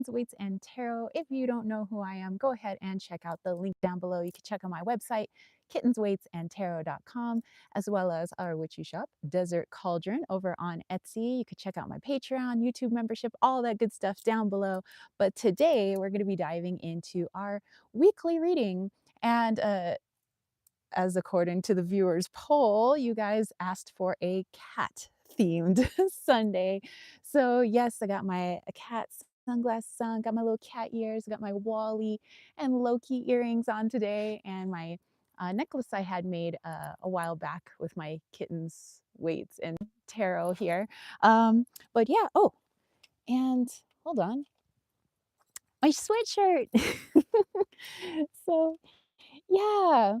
Weights, and Tarot. If you don't know who I am, go ahead and check out the link down below. You can check out my website, kittensweightsandtarot.com, as well as our witchy shop, Desert Cauldron, over on Etsy. You could check out my Patreon, YouTube membership, all that good stuff down below. But today we're going to be diving into our weekly reading. And as according to the viewers poll, you guys asked for a cat themed Sunday. So yes, I got my cat sunglasses on, got my little cat ears, got my Wally and Loki earrings on today, and my necklace I had made a while back with my kittens weights and tarot here. But yeah, oh, and hold on, my sweatshirt. So yeah,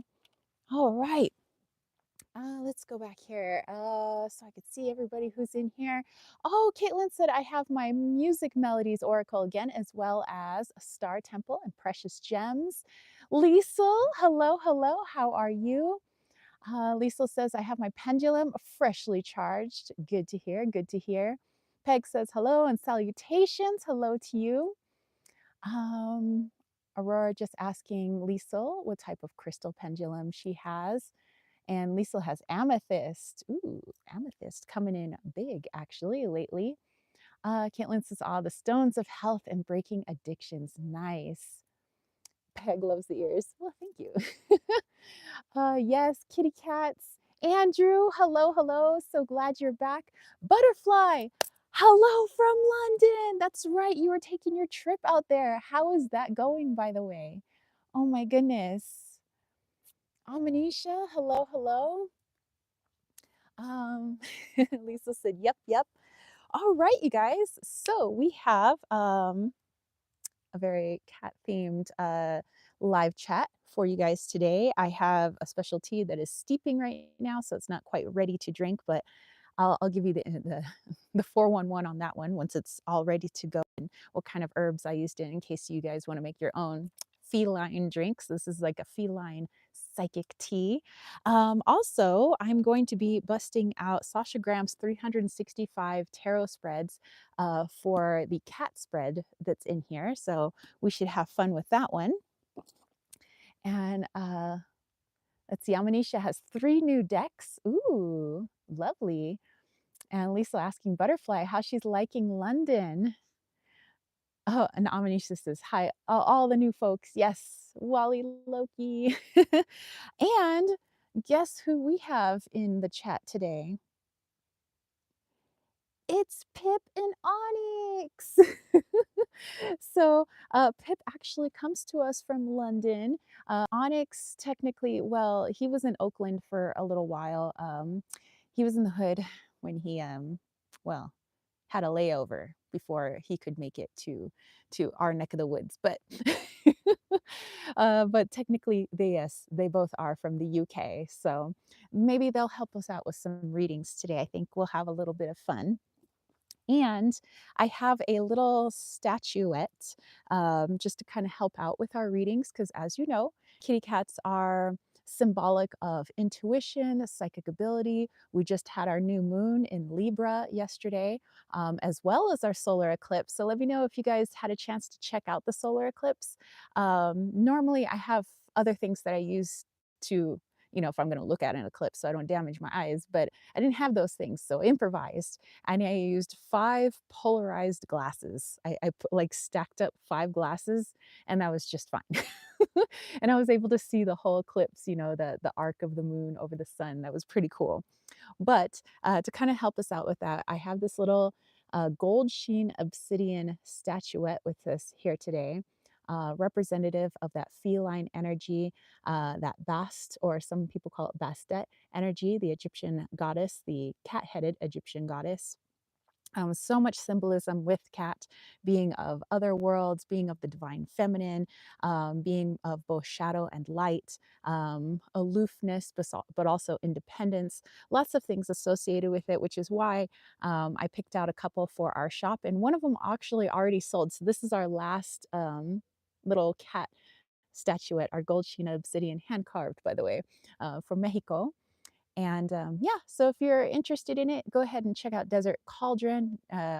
all right. Let's go back here so I could see everybody who's in here. Oh, Caitlin said I have my Music Melodies Oracle again, as well as a Star Temple and Precious Gems. Liesel, hello, hello. How are you? Liesel says I have my pendulum freshly charged. Good to hear. Good to hear. Peg says hello and salutations. Hello to you. Um, Aurora just asking Liesel what type of crystal pendulum she has. And Liesel has amethyst. Ooh, amethyst coming in big actually lately. Caitlin says, the stones of health and breaking addictions. Nice. Peg loves the ears. Well, thank you. Yes, kitty cats. Andrew, hello, hello. So glad you're back. Butterfly, hello from London. That's right. You were taking your trip out there. How is that going, by the way? Oh my goodness. Amanisha, hello, hello. Lisa said, yep, yep. All right, you guys. So we have a very cat themed live chat for you guys today. I have a special tea that is steeping right now, so it's not quite ready to drink, but I'll give you the 411 on that one once it's all ready to go, and what kind of herbs I used in case you guys want to make your own feline drinks. This is like a feline psychic tea. Also, I'm going to be busting out Sasha Graham's 365 tarot spreads for the cat spread that's in here. So we should have fun with that one. And let's see, Amanisha has 3 new decks. Ooh, lovely. And Lisa asking Butterfly how she's liking London. Oh, and Amanisha says, hi, all the new folks. Yes, Wally Loki. And guess who we have in the chat today? It's Pip and Onyx. So Pip actually comes to us from London. Onyx technically, well, he was in Oakland for a little while. He was in the hood when he, well, had a layover before he could make it to our neck of the woods. But technically, yes, they both are from the UK. So maybe they'll help us out with some readings today. I think we'll have a little bit of fun. And I have a little statuette just to kind of help out with our readings, because as you know, kitty cats are symbolic of intuition, psychic ability. We just had our new moon in Libra yesterday, as well as our solar eclipse. So let me know if you guys had a chance to check out the solar eclipse. Normally, I have other things that I use to, if I'm going to look at an eclipse so I don't damage my eyes, but I didn't have those things, so improvised. And I used 5 polarized glasses. I like stacked up 5 glasses, and that was just fine. And I was able to see the whole eclipse, the arc of the moon over the sun. That was pretty cool. But to kind of help us out with that, I have this little gold sheen obsidian statuette with us here today. Representative of that feline energy, that Bast, or some people call it Bastet energy, the Egyptian goddess, the cat-headed Egyptian goddess. So much symbolism with cat being of other worlds, being of the divine feminine, being of both shadow and light, aloofness, but also independence. Lots of things associated with it, which is why I picked out a couple for our shop. And one of them actually already sold. So this is our last little cat statuette, our gold sheen obsidian, hand carved, by the way, from Mexico. And yeah, so if you're interested in it, go ahead and check out Desert Cauldron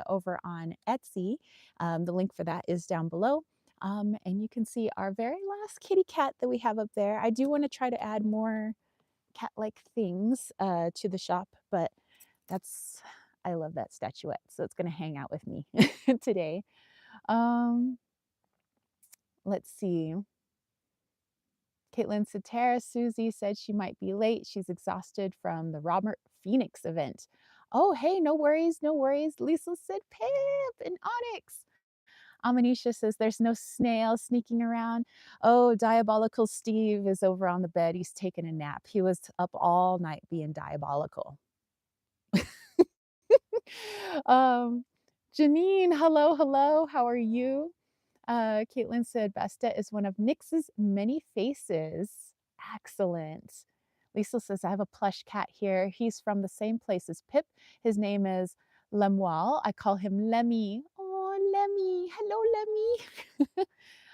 over on Etsy. The link for that is down below. And you can see our very last kitty cat that we have up there. I do want to try to add more cat-like things to the shop, but that's I love that statuette, so it's going to hang out with me today. Um, let's see. Caitlin Satara, Susie said she might be late. She's exhausted from the Robert Phoenix event. Oh, hey, no worries, no worries. Lisa said Pip and Onyx. Amanisha says there's no snail sneaking around. Oh, Diabolical Steve is over on the bed. He's taking a nap. He was up all night being diabolical. um, Janine, hello, hello. How are you? Caitlin said Bastet is one of Nyx's many faces. Excellent. Lisa says, I have a plush cat here. He's from the same place as Pip. His name is Lemuel. I call him Lemmy. Oh, Lemmy. Hello, Lemmy.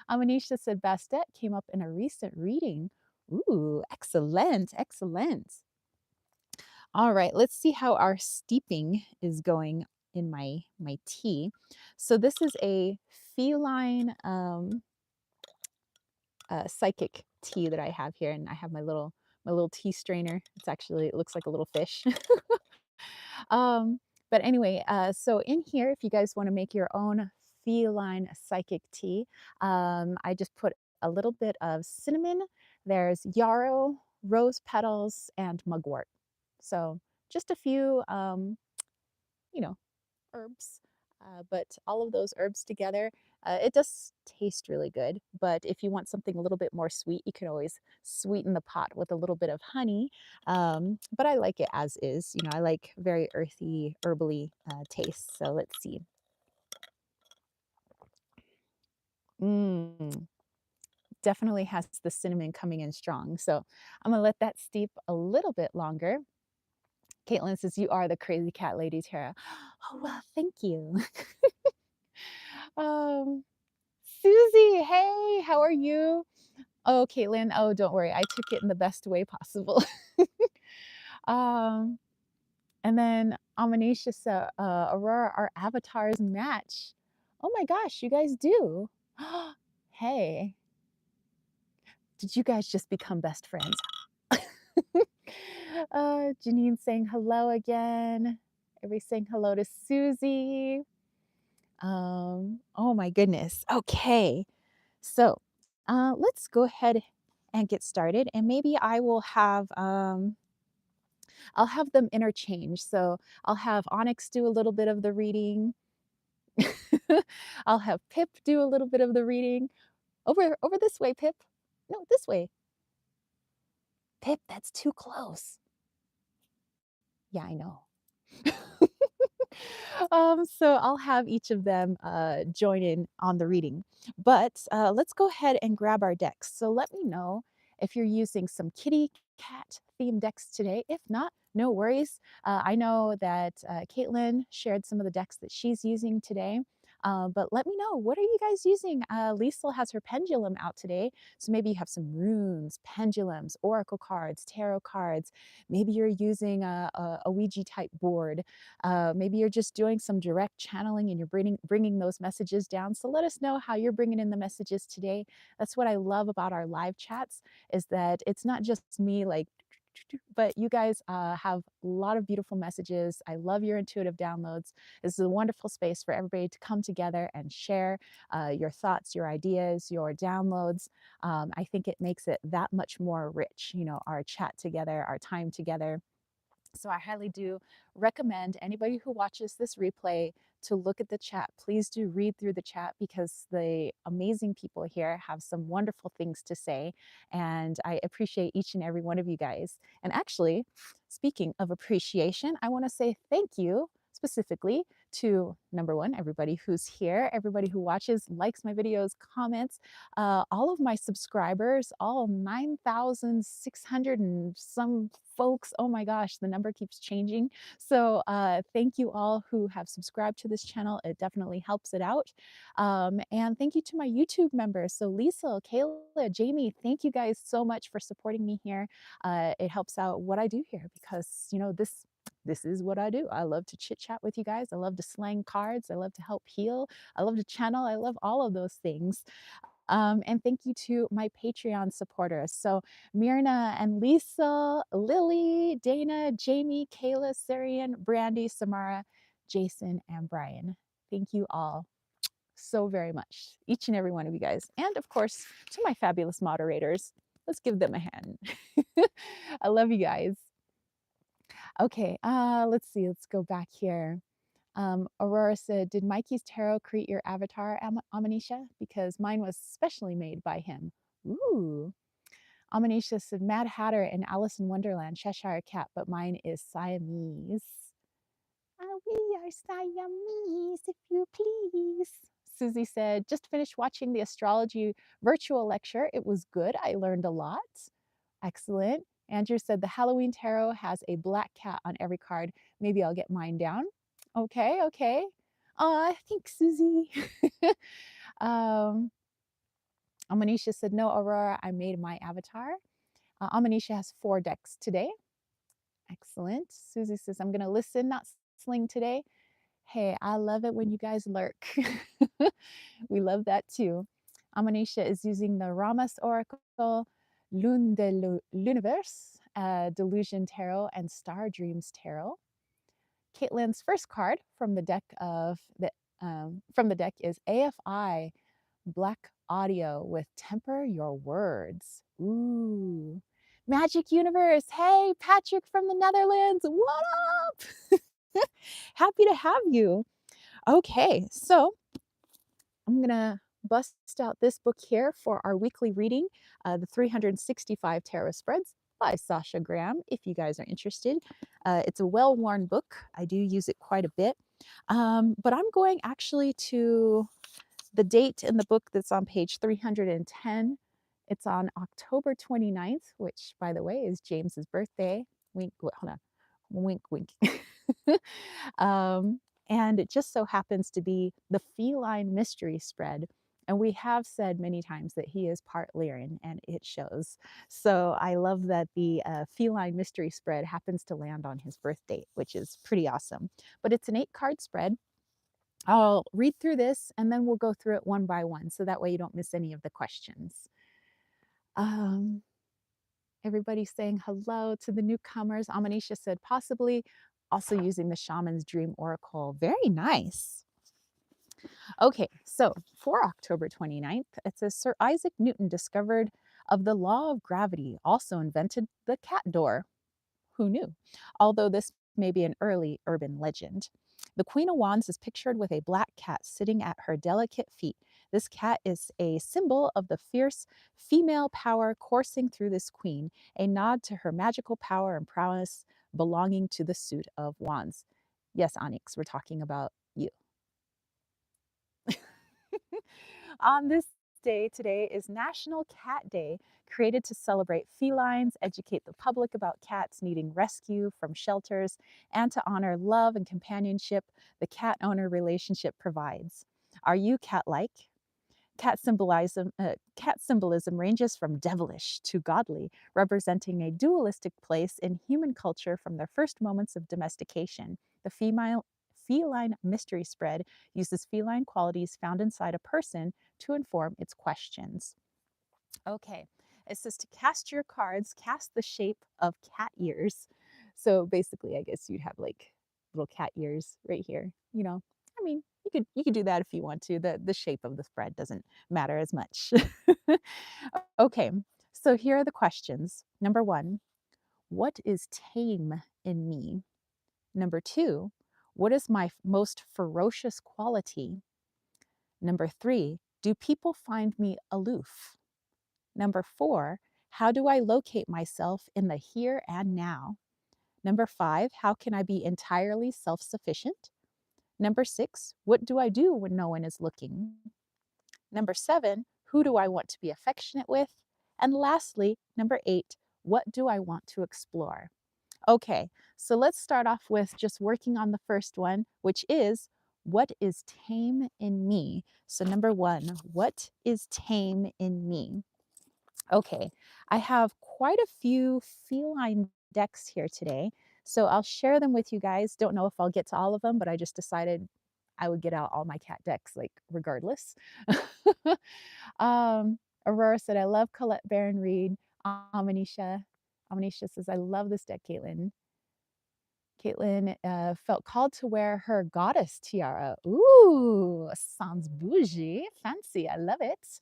Amanisha said Bastet came up in a recent reading. Ooh, excellent, excellent. All right, let's see how our steeping is going in my tea. So this is a feline psychic tea that I have here, and I have my little tea strainer. It looks like a little fish. um, but anyway, so in here, if you guys want to make your own feline psychic tea, I just put a little bit of cinnamon. There's yarrow, rose petals, and mugwort. So just a few, you know, herbs, but all of those herbs together, it does taste really good. But if you want something a little bit more sweet, you can always sweeten the pot with a little bit of honey. But I like it as is. I like very earthy, herbally taste. So let's see. Mm, definitely has the cinnamon coming in strong. So I'm gonna let that steep a little bit longer. Caitlin says, you are the crazy cat lady, Tara. Oh, well, thank you. um, Susie, hey, how are you? Oh, Caitlin, oh, don't worry. I took it in the best way possible. um, and then Amanisha said, Aurora, our avatars match. Oh my gosh, you guys do. Hey, did you guys just become best friends? Janine saying hello again. Everybody saying hello to Susie. Oh my goodness. Okay. So let's go ahead and get started. And maybe I'll have them interchange. So I'll have Onyx do a little bit of the reading. I'll have Pip do a little bit of the reading. Over this way, Pip. No, this way. Pip, that's too close. Yeah, I know. So I'll have each of them join in on the reading. But let's go ahead and grab our decks. So let me know if you're using some kitty cat themed decks today. If not, no worries. I know that Caitlin shared some of the decks that she's using today. But let me know, what are you guys using? Liesl has her pendulum out today. So maybe you have some runes, pendulums, oracle cards, tarot cards. Maybe you're using a Ouija type board. Maybe you're just doing some direct channeling and you're bringing those messages down. So let us know how you're bringing in the messages today. That's what I love about our live chats, is that it's not just me like, but you guys have a lot of beautiful messages. I love your intuitive downloads. This is a wonderful space for everybody to come together and share your thoughts, your ideas, your downloads. I think it makes it that much more rich, our chat together, our time together. So I highly do recommend anybody who watches this replay to look at the chat. Please do read through the chat, because the amazing people here have some wonderful things to say. And I appreciate each and every one of you guys. And actually, speaking of appreciation, I want to say thank you specifically to number one, everybody who's here, everybody who watches, likes my videos, comments, all of my subscribers, all 9,600 and some folks. Oh my gosh, the number keeps changing. So thank you all who have subscribed to this channel. It definitely helps it out. And thank you to my YouTube members. So Lisa, Kayla, Jamie, thank you guys so much for supporting me here. It helps out what I do here because, this is what I do. I love to chit chat with you guys. I love to slang cards. I love to help heal. I love to channel. I love all of those things. And thank you to my Patreon supporters. So Myrna and Lisa, Lily, Dana, Jamie, Kayla, Sarian, Brandy, Samara, Jason, and Brian. Thank you all so very much, each and every one of you guys. And of course, to my fabulous moderators, let's give them a hand. I love you guys. Okay, let's see, let's go back here. Aurora said, did Mikey's tarot create your avatar, Amanisha? Because mine was specially made by him. Ooh. Amanisha said, Mad Hatter and Alice in Wonderland, Cheshire Cat, but mine is Siamese. We are Siamese, if you please. Susie said, just finished watching the astrology virtual lecture. It was good. I learned a lot. Excellent. Andrew said, the Halloween tarot has a black cat on every card. Maybe I'll get mine down. Okay, okay. Thanks, Susie. Amanisha said, no, Aurora, I made my avatar. Amanisha has 4 decks today. Excellent. Susie says, I'm going to listen, not sling today. Hey, I love it when you guys lurk. We love that too. Amanisha is using the Ramas Oracle, Lune de l'Univers, Delusion Tarot, and Star Dreams Tarot. Caitlin's first card from the deck is AFI Black Audio with Temper Your Words. Ooh. Magic Universe. Hey, Patrick from the Netherlands. What up? Happy to have you. Okay, so I'm going to bust out this book here for our weekly reading, the 365 Tarot Spreads by Sasha Graham, if you guys are interested. It's a well-worn book. I do use it quite a bit. But I'm going actually to the date in the book that's on page 310. It's on October 29th, which, by the way, is James's birthday. Wink, hold on. Wink, wink. And it just so happens to be the feline mystery spread. And we have said many times that he is part Lyran, and it shows. So I love that the feline mystery spread happens to land on his birth date, which is pretty awesome. But it's an 8-card spread. I'll read through this and then we'll go through it one by one, so that way you don't miss any of the questions. Everybody's saying hello to the newcomers. Amanisha said possibly also using the Shaman's Dream Oracle. Very nice. Okay, so for October 29th, it says Sir Isaac Newton discovered of the law of gravity, also invented the cat door. Who knew? Although this may be an early urban legend. The Queen of Wands is pictured with a black cat sitting at her delicate feet. This cat is a symbol of the fierce female power coursing through this queen, a nod to her magical power and prowess belonging to the suit of wands. Yes, Onyx, we're talking about you. On this day today is National Cat Day, created to celebrate felines, educate the public about cats needing rescue from shelters, and to honor love and companionship the cat-owner relationship provides. Are you cat-like? Cat symbolism ranges from devilish to godly, representing a dualistic place in human culture from their first moments of domestication. The feline mystery spread uses feline qualities found inside a person to inform its questions. Okay, it says to cast your cards, cast the shape of cat ears. So basically, I guess you'd have like little cat ears right here. I mean, you could do that if you want to. The shape of the spread doesn't matter as much. Okay, so here are the questions. Number 1, what is tame in me? Number 2, what is my most ferocious quality? Number 3, do people find me aloof? Number 4, how do I locate myself in the here and now? Number 5, how can I be entirely self-sufficient? Number 6, what do I do when no one is looking? Number 7, who do I want to be affectionate with? And lastly, number 8, what do I want to explore? Okay, so let's start off with just working on the first one, which is what is tame in me? So, number 1, what is tame in me? Okay, I have quite a few feline decks here today, so I'll share them with you guys. Don't know if I'll get to all of them, but I just decided I would get out all my cat decks, like, regardless. Aurora said, I love Colette Baron Reed. Amanisha. Amanisha says, I love this deck, Caitlin. Caitlin felt called to wear her goddess tiara. Ooh, sounds bougie, fancy. I love it.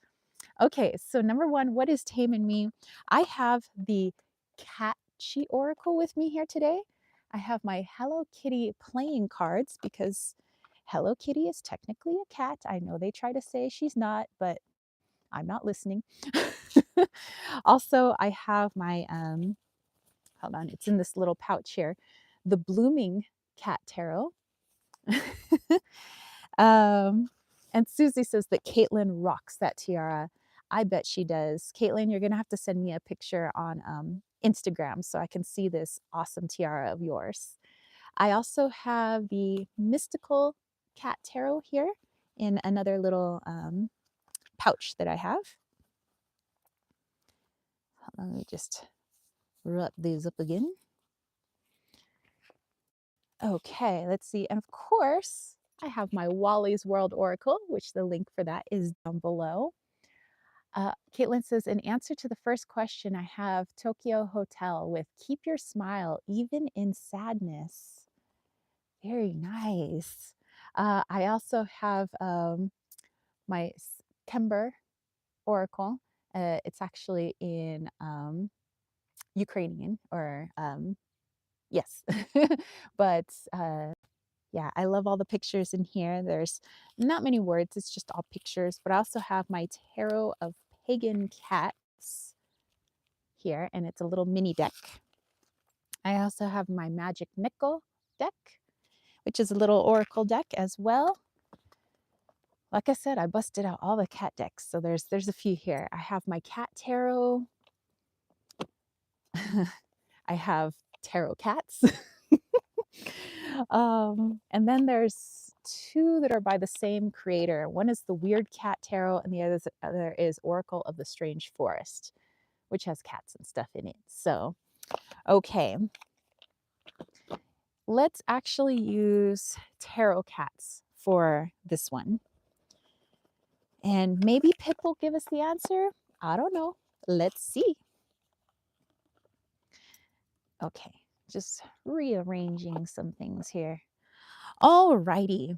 Okay, so number 1, what is tame in me? I have the Catchy Oracle with me here today. I have my Hello Kitty playing cards because Hello Kitty is technically a cat. I know they try to say she's not, but I'm not listening. Also, I have my, hold on, it's in this little pouch here, the Blooming Cat Tarot. um, and Susie says that Caitlin rocks that tiara. I bet she does. Caitlin, you're gonna have to send me a picture on Instagram so I can see this awesome tiara of yours. I also have the Mystical Cat Tarot here in another little pouch that I have. Let me just wrap these up again. Okay, let's see. And of course, I have my Wally's World Oracle, which the link for that is down below. Caitlin says, in answer to the first question, I have Tokyo Hotel with Keep Your Smile Even in Sadness. Very nice. I also have my Kember Oracle. It's actually in Ukrainian, or yes. But yeah, I love all the pictures in here. There's not many words, it's just all pictures. But I also have my Tarot of Pagan Cats here, and it's a little mini deck. I also have my Magic Nickel deck, which is a little oracle deck as well. Like I said, I busted out all the cat decks, so there's a few here. I have my cat tarot. I have tarot cats. And then there's 2 that are by the same creator. One is the Weird Cat Tarot, and the other is Oracle of the Strange Forest, which has cats and stuff in it. So, okay. Let's actually use tarot cats for this one. And maybe Pip will give us the answer. I don't know. Let's see. Okay, just rearranging some things here. All righty.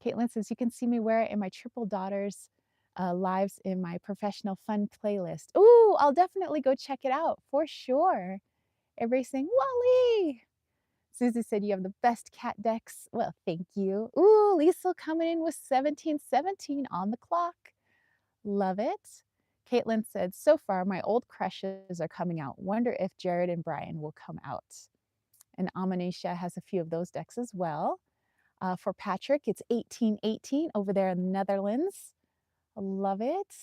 Caitlin says, you can see me wear it in my triple daughters' lives in my professional fun playlist. Ooh, I'll definitely go check it out for sure. Everybody's saying, Wally. Susie said, you have the best cat decks. Well, thank you. Ooh, Lisa coming in with 1717 on the clock. Love it. Caitlin said, so far, my old crushes are coming out. Wonder if Jared and Brian will come out. And Amanisha has a few of those decks as well. For Patrick, it's 1818 over there in the Netherlands. I love it.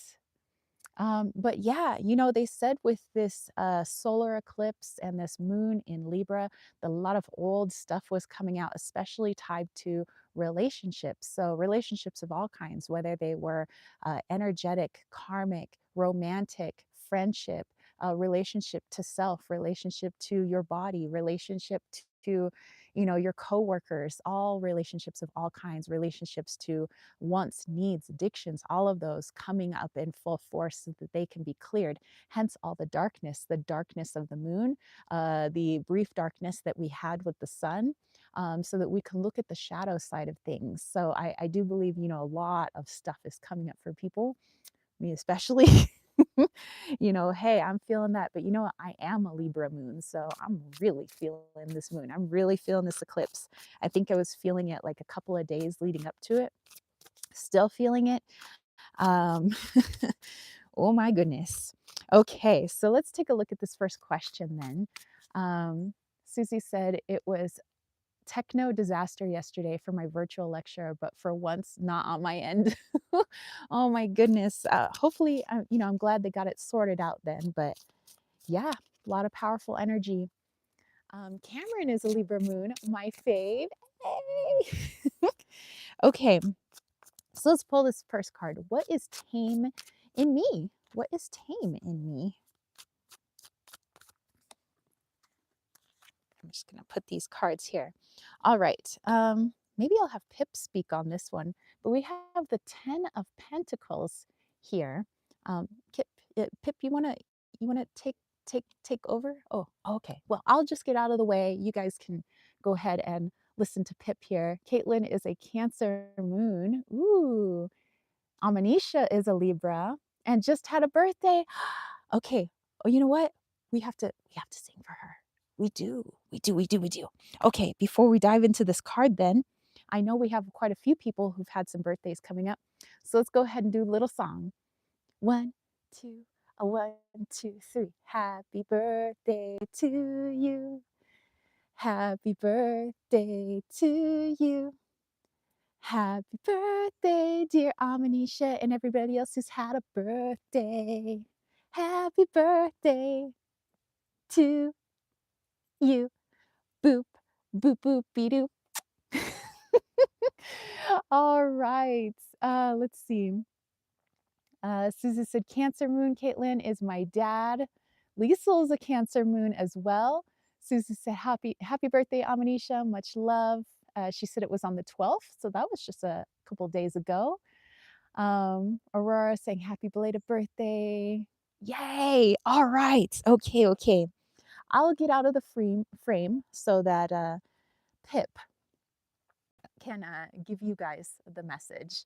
But yeah, you know, they said with this solar eclipse and this moon in Libra, a lot of old stuff was coming out, especially tied to relationships. So relationships of all kinds, whether they were energetic, karmic, romantic, friendship, relationship to self, relationship to your body, relationship to, you know, your coworkers, all relationships of all kinds, relationships to wants, needs, addictions, all of those coming up in full force so that they can be cleared. Hence all the darkness of the moon, the brief darkness that we had with the sun, so that we can look at the shadow side of things. So I do believe, you know, a lot of stuff is coming up for people, me especially. You know, hey, I'm feeling that, but you know what? I am a Libra moon, so I'm really feeling this moon. I'm really feeling this eclipse. I think I was feeling it like a couple of days leading up to it. Still feeling it. Um, oh my goodness. Okay, so let's take a look at this first question then. Um, Susie said it was techno disaster yesterday for my virtual lecture, but for once, not on my end. Oh my goodness. Hopefully, I'm glad they got it sorted out then. But yeah, a lot of powerful energy. Cameron is a Libra moon, my fave. Hey! Okay, so let's pull this first card. What is tame in me? What is tame in me? I'm just going to put these cards here. All right. Maybe I'll have Pip speak on this one, but we have the 10 of Pentacles here. Pip, Pip, you want to take over? Oh, okay. Well, I'll just get out of the way. You guys can go ahead and listen to Pip here. Caitlin is a Cancer moon. Ooh. Amanisha is a Libra and just had a birthday. Okay. Oh, you know what? We have to sing for her. We do. Okay, before we dive into this card then, I know we have quite a few people who've had some birthdays coming up. So let's go ahead and do a little song. One, two, a 1, 2, 3. Happy birthday to you. Happy birthday to you. Happy birthday, dear Amanisha, and everybody else who's had a birthday. Happy birthday to you. Boop, boop, boop, be doop. All right. Let's see. Susie said, Cancer moon, Caitlin, is my dad. Liesel is a Cancer moon as well. Susie said, happy birthday, Amanisha. Much love. She said it was on the 12th, so that was just a couple days ago. Aurora saying, happy belated birthday. Yay. All right. Okay. I'll get out of the frame so that Pip can give you guys the message.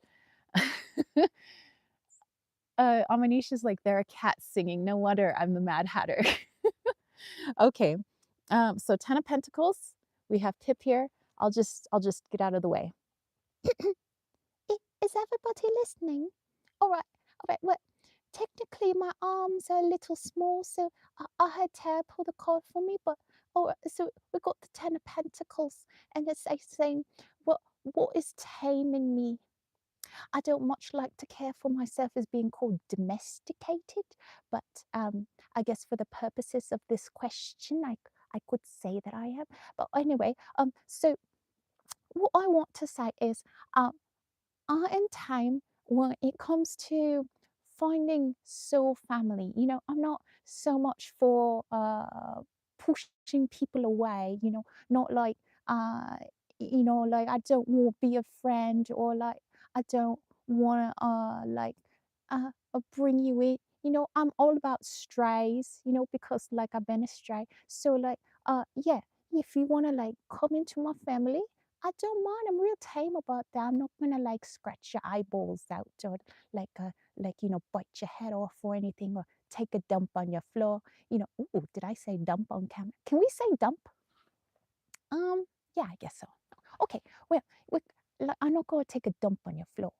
Amanisha's like, they're a cat singing. No wonder I'm the Mad Hatter. Okay. So 10 of Pentacles. We have Pip here. I'll just get out of the way. Is everybody listening? All right. Well, technically my arms are a little small, so I had Tara pull the card for me. But so we got the 10 of Pentacles, and it's saying, what is taming me? I don't much like to care for myself as being called domesticated, but I guess for the purposes of this question, I could say that I am. But anyway, so what I want to say is, in time when it comes to finding soul family, I'm not so much for pushing people away, not like uh like I don't want to be a friend, or like I don't want to bring you in. I'm all about strays, because like I've been a stray. So like yeah, if you want to like come into my family, I don't mind. I'm real tame about that. I'm not gonna like scratch your eyeballs out, or bite your head off or anything, or take a dump on your floor. Ooh, did I say dump on camera? Can we say dump? Yeah, I guess so. Okay, well, I'm not gonna take a dump on your floor.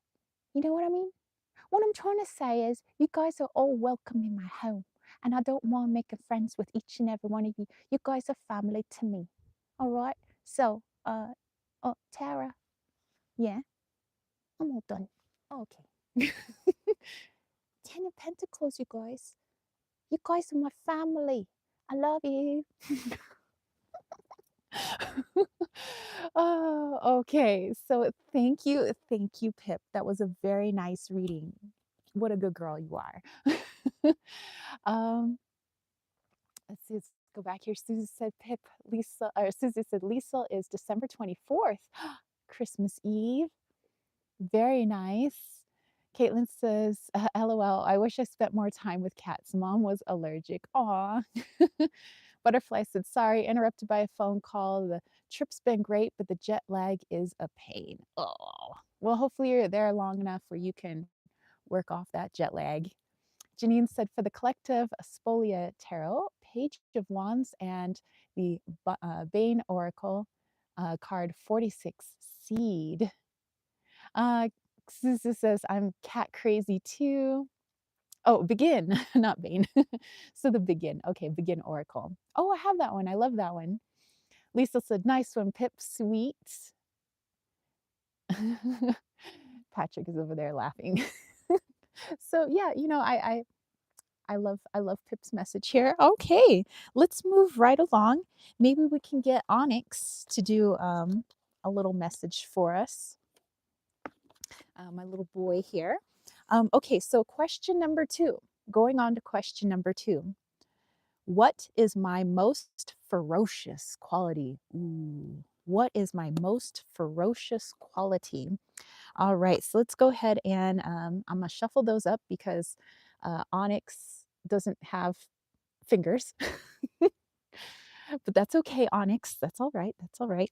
You know what I mean? What I'm trying to say is, you guys are all welcome in my home, and I don't mind making friends with each and every one of you. You guys are family to me. All right. So, Tara, yeah, I'm all done. Okay. 10 of Pentacles, you guys. You guys are my family. I love you. Oh, okay. So thank you, Pip. That was a very nice reading. What a good girl you are. um, let's go back here. Susie said Susie said Lisa is December 24th, Christmas Eve. Very nice. Caitlin says, LOL, I wish I spent more time with cats. Mom was allergic. Aw. Butterfly said, sorry, interrupted by a phone call. The trip's been great, but the jet lag is a pain. Oh, well, hopefully you're there long enough where you can work off that jet lag. Janine said, for the collective, Spolia Tarot, Page of Wands, and the Bane Oracle, card 46, Seed. Susan says, I'm cat crazy too. Oh, begin, not Bane. So the begin. Okay, begin oracle. Oh, I have that one. I love that one. Lisa said, nice one, Pip. Sweet. Patrick is over there laughing. So yeah, I love Pip's message here. Okay, let's move right along. Maybe we can get Onyx to do a little message for us. My little boy here. Okay, so question number 2. Going on to question number 2. What is my most ferocious quality? Ooh, what is my most ferocious quality? All right, so let's go ahead and I'm gonna shuffle those up because Onyx doesn't have fingers, but that's okay, Onyx. That's all right. That's all right.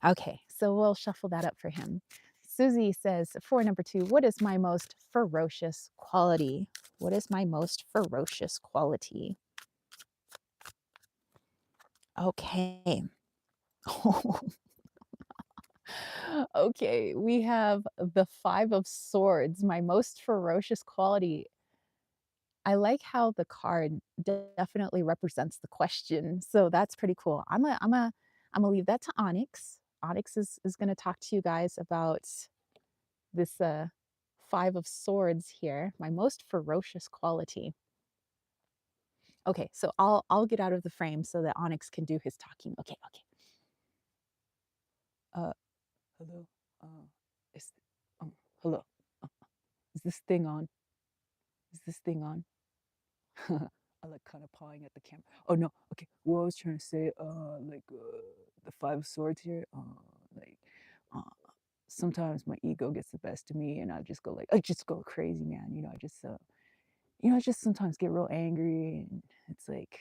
Okay, so we'll shuffle that up for him. Susie says, for number 2, what is my most ferocious quality? What is my most ferocious quality? Okay. Okay, we have the 5 of swords, my most ferocious quality. I like how the card definitely represents the question, so that's pretty cool. I'm gonna leave that to Onyx. Onyx is gonna talk to you guys about this 5 of swords here, my most ferocious quality. Okay, so I'll get out of the frame so that Onyx can do his talking. Okay, okay. Uh, hello. Is hello. Uh, is this thing on? Is this thing on? I like kind of pawing at the camera. Oh no, okay. What I was trying to say, the 5 of swords here, like, uh, sometimes my ego gets the best of me, and I just go crazy, man. I just sometimes get real angry, and it's like,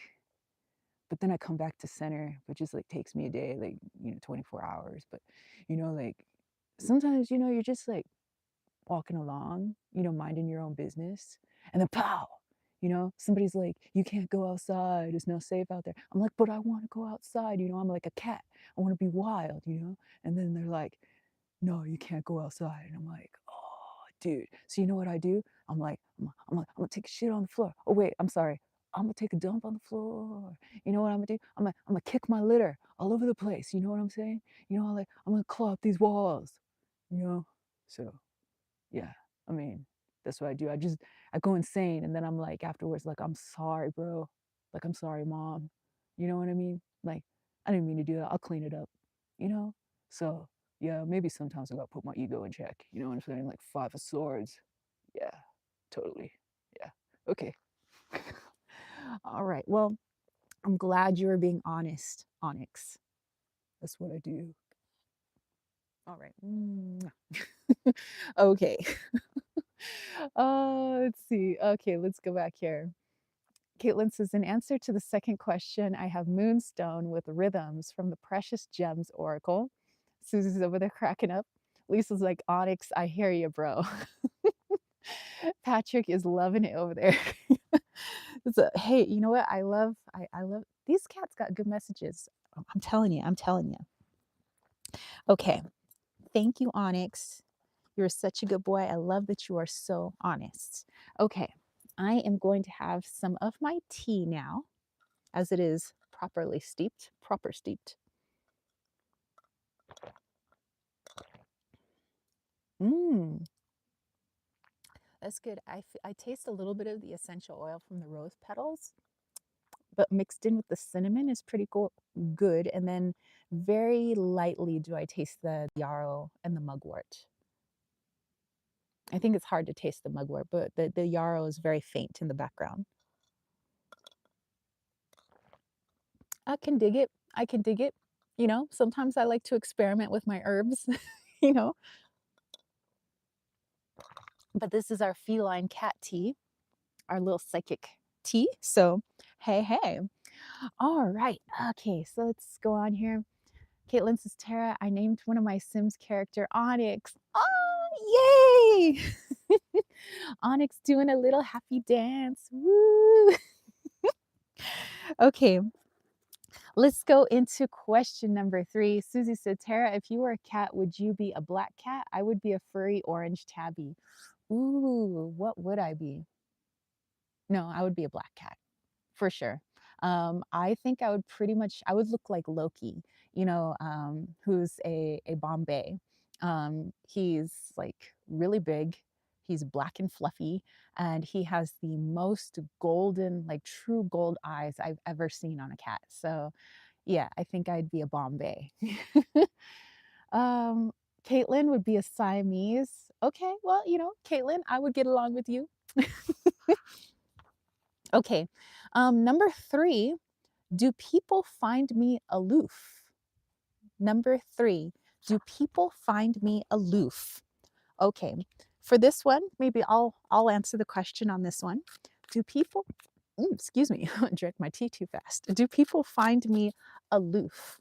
but then I come back to center, which just like takes me a day, like 24 hours. But like sometimes you're just like walking along, minding your own business, and then pow, somebody's like, you can't go outside, it's not safe out there. I'm like, but I want to go outside, I'm like a cat. I want to be wild, and then they're like, no, you can't go outside. And I'm like, oh, dude. So you know what I do? I'm gonna take a shit on the floor. Oh wait, I'm sorry. I'm gonna take a dump on the floor. You know what I'm gonna do? I'm gonna kick my litter all over the place. You know what I'm saying? I'm gonna claw up these walls. You know? So yeah, I mean, that's what I do. I go insane, and then I'm like afterwards, like, I'm sorry, bro. Like, I'm sorry, mom. You know what I mean? Like, I didn't mean to do that. I'll clean it up. You know? So yeah, maybe sometimes I gotta put my ego in check. You know what I'm saying? Like 5 of swords. Yeah, totally. Yeah. Okay. All right. Well, I'm glad you were being honest, Onyx. That's what I do. All right. Okay. Let's see. Okay, let's go back here. Caitlin says, in answer to the second question, I have Moonstone with rhythms from the Precious Gems Oracle. Susie's over there cracking up. Lisa's like, Onyx, I hear you, bro. Patrick is loving it over there. Hey, you know what? I love these cats got good messages. I'm telling you, I'm telling you. Okay. Thank you, Onyx. You're such a good boy. I love that you are so honest. Okay. I am going to have some of my tea now, as it is properly steeped, proper steeped. Mmm, that's good. I taste a little bit of the essential oil from the rose petals, but mixed in with the cinnamon is pretty good. And then very lightly do I taste the yarrow and the mugwort. I think it's hard to taste the mugwort, but the yarrow is very faint in the background. I can dig it. I can dig it. Sometimes I like to experiment with my herbs, you know. But this is our feline cat tea, our little psychic tea. So, hey, hey. All right. Okay, so let's go on here. Caitlin says, Tara, I named one of my Sims character Onyx. Oh, yay! Onyx doing a little happy dance. Woo! Okay, let's go into question number 3. Susie said, Tara, if you were a cat, would you be a black cat? I would be a furry orange tabby. Ooh, what would I be? No, I would be a black cat. For sure. I think I would pretty much I would look like Loki, who's a Bombay. He's like really big. He's black and fluffy, and he has the most golden, like true gold eyes I've ever seen on a cat. So yeah, I think I'd be a Bombay. um, Caitlin would be a Siamese. Okay, well, Caitlin, I would get along with you. Okay, number three. Do people find me aloof? Number three, do people find me aloof? Okay, for this one, maybe I'll answer the question on this one. Do people, excuse me, I drank my tea too fast. Do people find me aloof?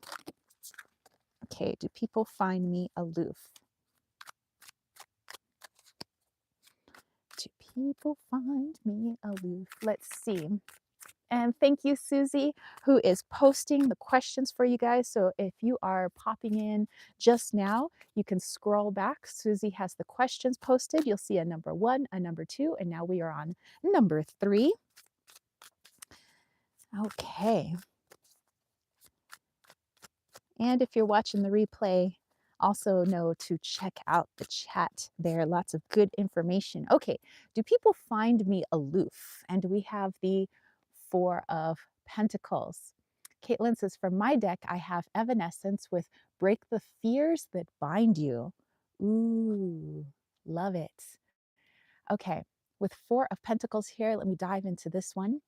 Okay, do people find me aloof? Do people find me aloof? Let's see. And thank you, Susie, who is posting the questions for you guys. So if you are popping in just now, you can scroll back. Susie has the questions posted. You'll see a number one, a number two, and now we are on number three. Okay. And if you're watching the replay, also know to check out the chat there. Lots of good information. Okay, do people find me aloof? And we have the Four of Pentacles. Caitlin says, for my deck, I have Evanescence with Break the Fears That Bind You. Ooh, love it. Okay, with Four of Pentacles here, let me dive into this one.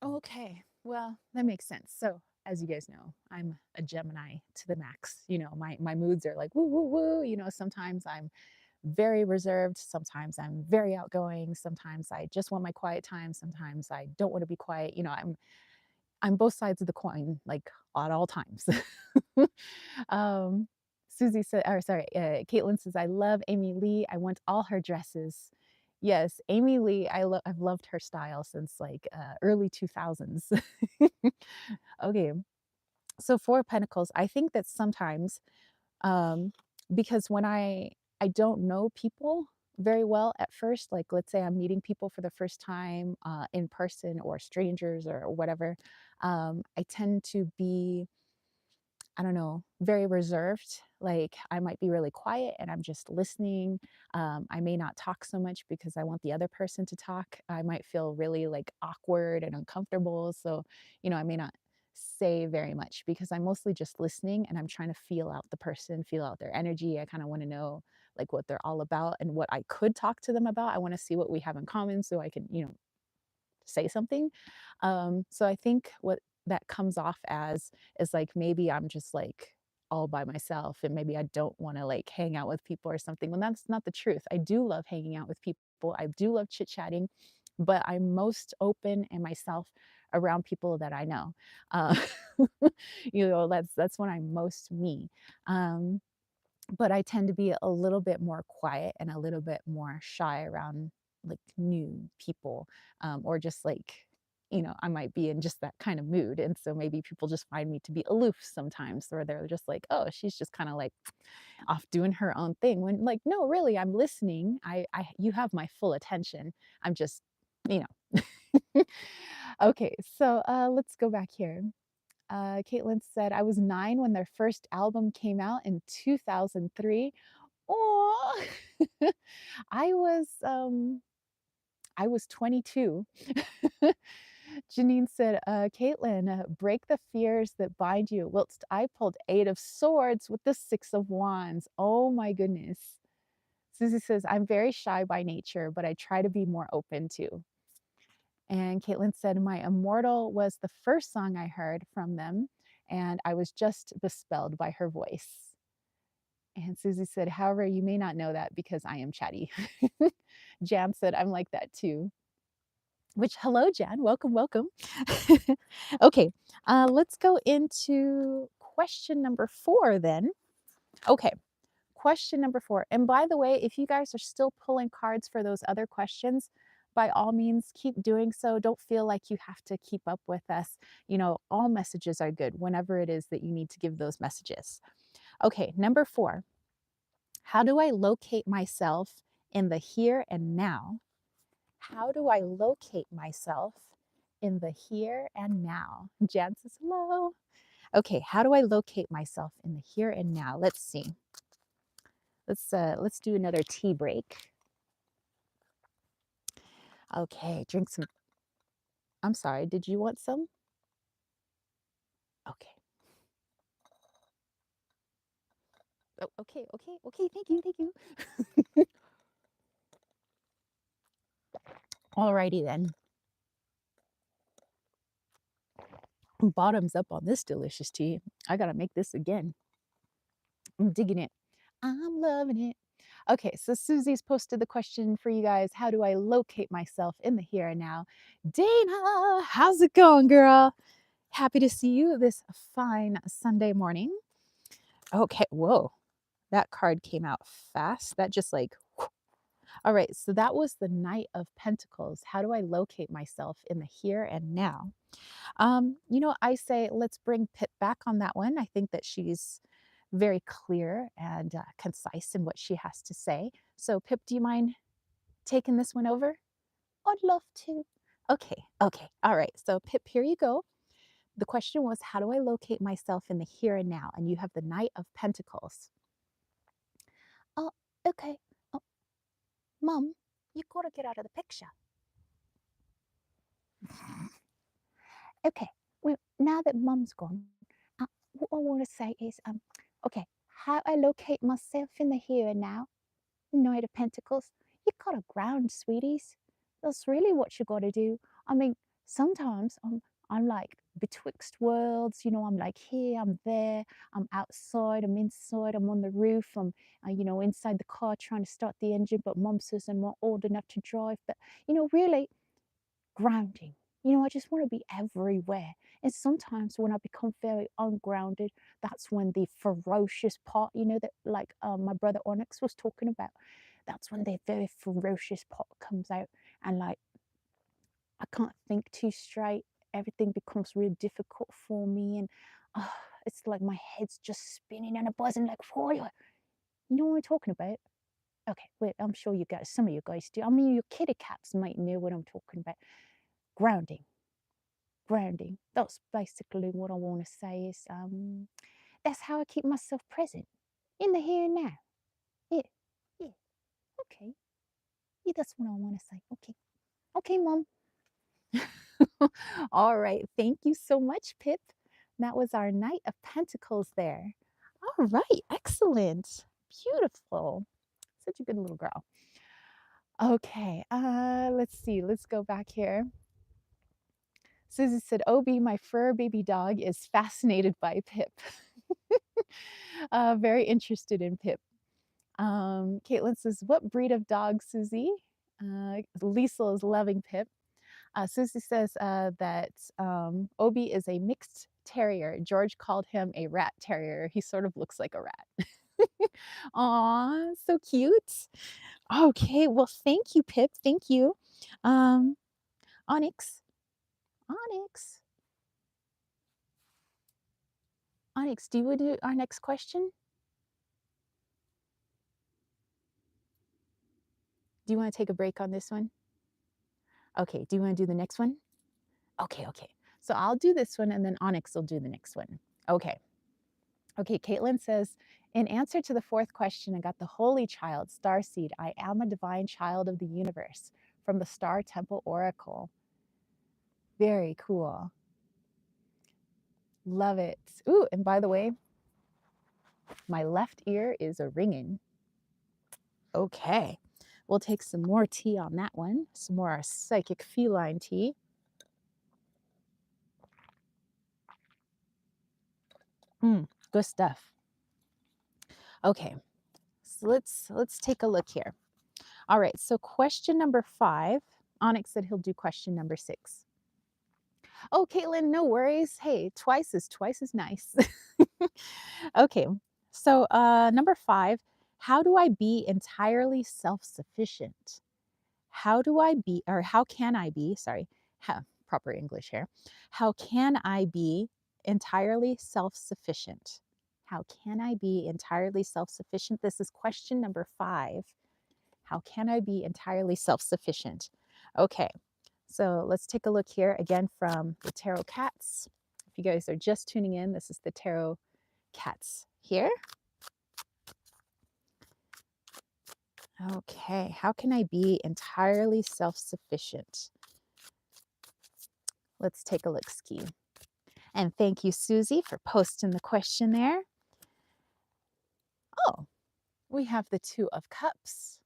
Okay, well, that makes sense. So, as you guys know, I'm a Gemini to the max. My moods are like woo woo woo. Sometimes I'm very reserved, sometimes I'm very outgoing, sometimes I just want my quiet time, sometimes I don't want to be quiet. I'm both sides of the coin like at all times. um, Susie said, or sorry, Caitlin says, I love Amy Lee. I want all her dresses. Yes, Amy Lee, I've loved her style since like early 2000s. Okay, so Four of Pentacles, I think that sometimes um, because when I don't know people very well at first, like let's say I'm meeting people for the first time in person or strangers or whatever, I tend to be, I don't know, very reserved. Like I might be really quiet and I'm just listening. I may not talk so much because I want the other person to talk. I might feel really like awkward and uncomfortable. So, I may not say very much because I'm mostly just listening and I'm trying to feel out the person, feel out their energy. I kind of want to know like what they're all about and what I could talk to them about. I want to see what we have in common so I can, say something. So I think what that comes off as is like maybe I'm just like all by myself and maybe I don't want to like hang out with people or something. When that's not the truth. I do love hanging out with people. I do love chit-chatting, but I'm most open and myself around people that I know. Uh, that's when I'm most me. Um, but I tend to be a little bit more quiet and a little bit more shy around like new people, or just like, I might be in just that kind of mood. And so maybe people just find me to be aloof sometimes, or they're just like, oh, she's just kind of like off doing her own thing. When like, no, really, I'm listening. You have my full attention. I'm just, you know. Okay, so let's go back here. Caitlin said, I was 9 when their first album came out in 2003. Oh, I was 22. Janine said, Caitlin, break the fears that bind you. Whilst I pulled 8 of Swords with the 6 of Wands. Oh my goodness. Susie says, I'm very shy by nature, but I try to be more open too. And Caitlin said, my Immortal was the first song I heard from them, and I was just bespelled by her voice. And Susie said, however, you may not know that because I am chatty. Jan said, I'm like that too. Which, hello, Jan, welcome, welcome. Okay, let's go into question number 4 then. Okay, question number 4. And by the way, if you guys are still pulling cards for those other questions, by all means, keep doing so. Don't feel like you have to keep up with us. All messages are good whenever it is that you need to give those messages. Okay, number 4. How do I locate myself in the here and now? How do I locate myself in the here and now? Jan says hello. Okay, how do I locate myself in the here and now? Let's see. Let's do another tea break. Okay, drink some. I'm sorry, did you want some? Okay. Oh, okay, okay, okay. Thank you, thank you. Alrighty then. Bottoms up on this delicious tea. I gotta make this again. I'm digging it. I'm loving it. Okay, so Susie's posted the question for you guys. How do I locate myself in the here and now? Dana, how's it going, girl? Happy to see you this fine Sunday morning. Okay, whoa, that card came out fast. That just like, all right, so that was the Knight of Pentacles. How do I locate myself in the here and now? I say let's bring Pip back on that one. I think that she's very clear and concise in what she has to say. So, Pip, do you mind taking this one over? I'd love to. Okay, okay, all right. So, Pip, here you go. The question was, how do I locate myself in the here and now? And you have the Knight of Pentacles. Oh, okay. Oh, Mum, you gotta get out of the picture. Okay, well, now that Mum's gone, what I want to say is, okay, how I locate myself in the here and now, Knight of Pentacles, you gotta ground, sweeties. That's really what you gotta do. I mean, sometimes I'm like betwixt worlds, I'm like here, I'm there, I'm outside, I'm inside, I'm on the roof, I'm, inside the car trying to start the engine, but Mum says I'm not old enough to drive. But, really, grounding. I just want to be everywhere. And sometimes when I become very ungrounded, that's when the ferocious part, that like my brother Onyx was talking about, that's when the very ferocious part comes out. And like, I can't think too straight. Everything becomes real difficult for me. And it's like my head's just spinning and a buzzing like fire. You know what I'm talking about? Okay, wait, I'm sure you guys, some of you guys do. I mean, your kitty cats might know what I'm talking about. Grounding. Grounding. That's basically what I want to say is that's how I keep myself present in the here and now. Yeah, yeah, okay. Yeah, that's what I want to say. Okay. Okay, Mom. All right. Thank you so much, Pip. That was our Knight of Pentacles there. All right. Excellent. Beautiful. Such a good little girl. Okay. Let's see. Let's go back here. Susie said, Obi, my fur baby dog, is fascinated by Pip. Very interested in Pip. Caitlin says, what breed of dog, Susie? Lisa is loving Pip. Susie says that Obi is a mixed terrier. George called him a rat terrier. He sort of looks like a rat. Aw, so cute. Okay, well, thank you, Pip. Thank you. Um, Onyx, Onyx, Onyx, do you want to do our next question? Do you want to take a break on this one? Okay, do you want to do the next one? Okay, okay. So I'll do this one and then Onyx will do the next one. Okay. Okay, Caitlin says, in answer to the fourth question, I got the Holy Child, Starseed. I am a divine child of the universe from the Star Temple Oracle. Very cool. Love it. Ooh, and by the way, my left ear is a ringing. Okay, we'll take some more tea on that one. Some more psychic feline tea. Good stuff. Okay, so let's take a look here. All right, so question number 5. Onyx said he'll do question number 6. Oh, Caitlin, no worries. Hey, twice is nice. Okay, so number 5, how do I be entirely self-sufficient? How do I be, or how can I be, sorry, proper English here. How can I be entirely self-sufficient? How can I be entirely self-sufficient? This is question number 5. How can I be entirely self-sufficient? Okay, so let's take a look here again from the Tarot Cats. If you guys are just tuning in, this is the Tarot Cats here. Okay, how can I be entirely self-sufficient? Let's take a look ski. And thank you, Susie, for posting the question there. Oh, we have the Two of Cups.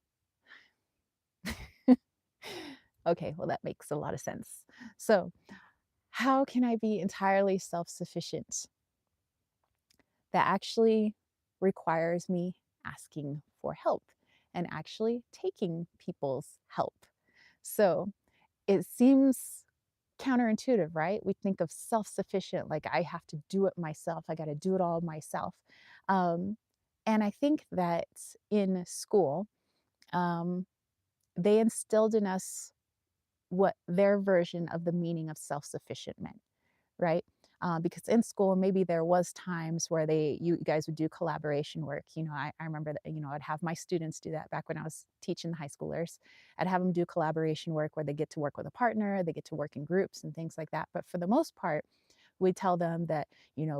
Okay, well, that makes a lot of sense. So, how can I be entirely self-sufficient? That actually requires me asking for help and actually taking people's help. So, it seems counterintuitive, right? We think of self-sufficient, like I have to do it myself. I got to do it all myself. Um, and I think that in school, um, they instilled in us what their version of the meaning of self-sufficient meant, right? Because in school, maybe there was times where you guys would do collaboration work. I remember that, I'd have my students do that back when I was teaching high schoolers. I'd have them do collaboration work where they get to work with a partner, they get to work in groups and things like that. But for the most part, we tell them that,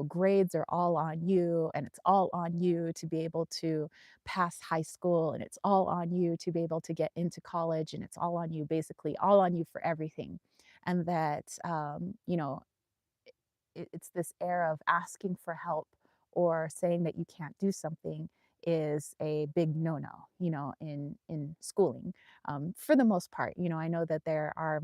grades are all on you and it's all on you to be able to pass high school and it's all on you to be able to get into college and it's all on you, basically all on you for everything. And that, it's this air of asking for help or saying that you can't do something is a big no-no, in schooling. For the most part, I know that there are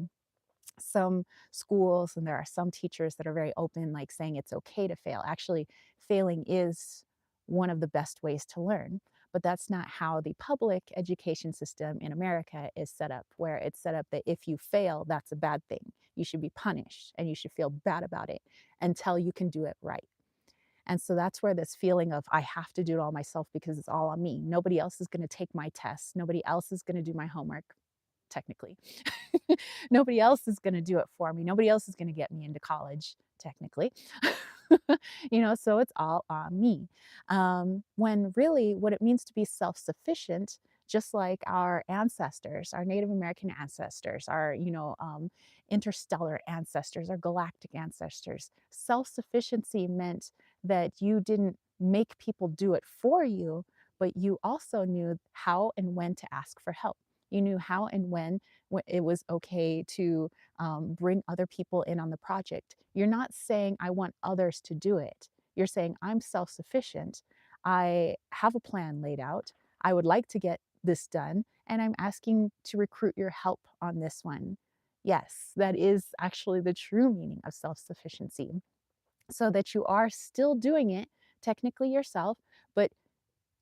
some schools and there are some teachers that are very open, like saying it's okay to fail. Actually, failing is one of the best ways to learn. But that's not how the public education system in America is set up, where it's set up that if you fail, that's a bad thing. You should be punished and you should feel bad about it until you can do it right. And so that's where this feeling of I have to do it all myself because it's all on me. Nobody else is going to take my tests. Nobody else is going to do my homework, technically. Nobody else is going to do it for me. Nobody else is going to get me into college, technically. So it's all on me. When really what it means to be self sufficient, just like our ancestors, our Native American ancestors, our, interstellar ancestors, our galactic ancestors, self sufficiency meant that you didn't make people do it for you, but you also knew how and when to ask for help. You knew how and when it was okay to bring other people in on the project. You're not saying, I want others to do it. You're saying, I'm self sufficient. I have a plan laid out. I would like to get this done, and I'm asking to recruit your help on this one. Yes, that is actually the true meaning of self sufficiency. So that you are still doing it technically yourself, but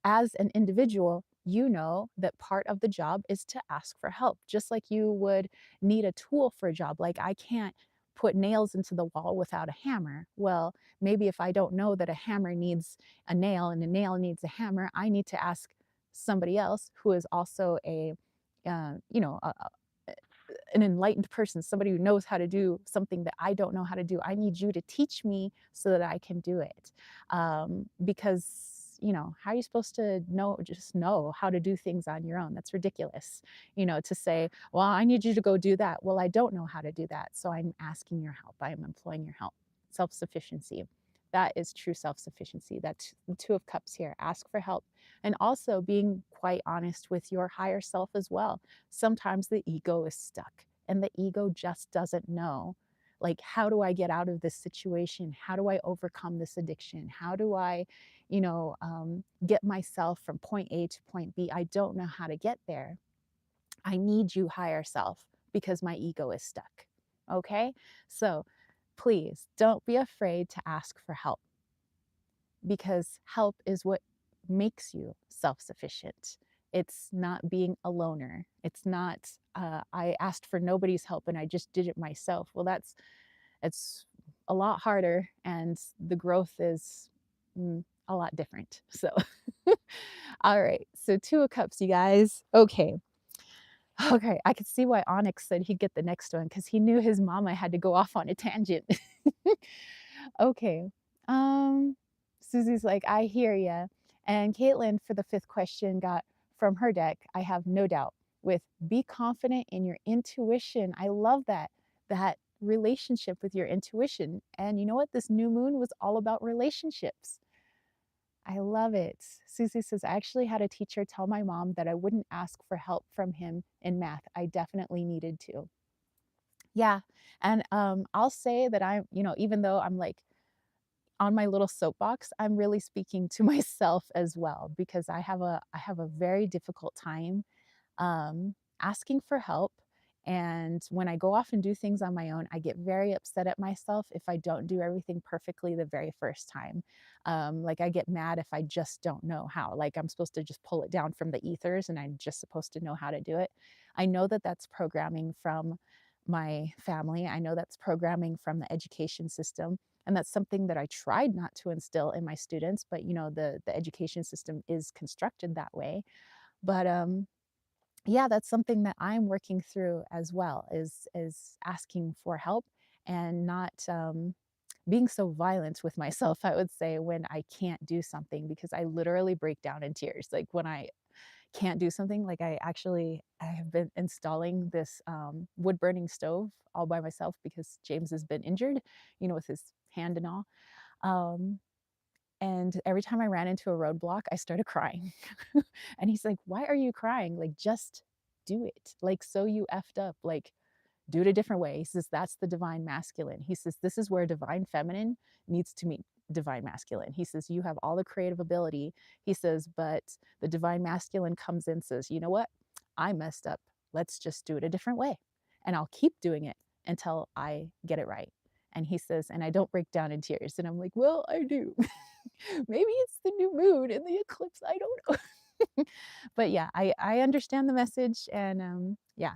as an individual, you know that part of the job is to ask for help, just like you would need a tool for a job. Like, I can't put nails into the wall without a hammer. Well, maybe if I don't know that a hammer needs a nail and a nail needs a hammer, I need to ask somebody else who is also an enlightened person, somebody who knows how to do something that I don't know how to do. I need you to teach me so that I can do it. Because how are you supposed to just know how to do things on your own? That's ridiculous. To say, well, I need you to go do that. Well, I don't know how to do that. So I'm asking your help. I am employing your help. Self-sufficiency. That is true self-sufficiency. That's the Two of Cups here. Ask for help. And also being quite honest with your higher self as well. Sometimes the ego is stuck and the ego just doesn't know, like, how do I get out of this situation? How do I overcome this addiction? How do I get myself from point A to point B? I don't know how to get there. I need you, higher self, because my ego is stuck. Okay, so please don't be afraid to ask for help, because help is what makes you self-sufficient. It's not being a loner. It's not, I asked for nobody's help and I just did it myself. Well, it's a lot harder and the growth is a lot different. So, all right. So, Two of Cups, you guys. Okay. Okay. I could see why Onyx said he'd get the next one because he knew his mama had to go off on a tangent. Okay. Um, Susie's like, I hear ya. And Caitlin, for the fifth question, got from her deck, I have no doubt, with be confident in your intuition. I love that. That relationship with your intuition. And you know what? This new moon was all about relationships. I love it. Susie says, I actually had a teacher tell my mom that I wouldn't ask for help from him in math. I definitely needed to. Yeah. And I'll say that I'm, even though I'm like on my little soapbox, I'm really speaking to myself as well because I have a very difficult time asking for help. And when I go off and do things on my own, I get very upset at myself if I don't do everything perfectly the very first time. Like I get mad if I just don't know how. Like I'm supposed to just pull it down from the ethers and I'm just supposed to know how to do it. I know that that's programming from my family. I know that's programming from the education system. And that's something that I tried not to instill in my students, but the education system is constructed that way. But yeah, that's something that I'm working through as well, is asking for help and not being so violent with myself, I would say, when I can't do something, because I literally break down in tears. Like when I can't do something, like I have been installing this wood burning stove all by myself because James has been injured, with his hand and all. Um, and every time I ran into a roadblock, I started crying. And he's like, "Why are you crying? Like, just do it. Like, so you effed up. Like, do it a different way." He says, "That's the divine masculine." He says, "This is where divine feminine needs to meet divine masculine." He says, "You have all the creative ability." He says, "But the divine masculine comes in, says, you know what? I messed up. Let's just do it a different way. And I'll keep doing it until I get it right." And he says, and I don't break down in tears. And I'm like, well, I do. Maybe it's the new moon and the eclipse. I don't know. But yeah, I understand the message. And yeah,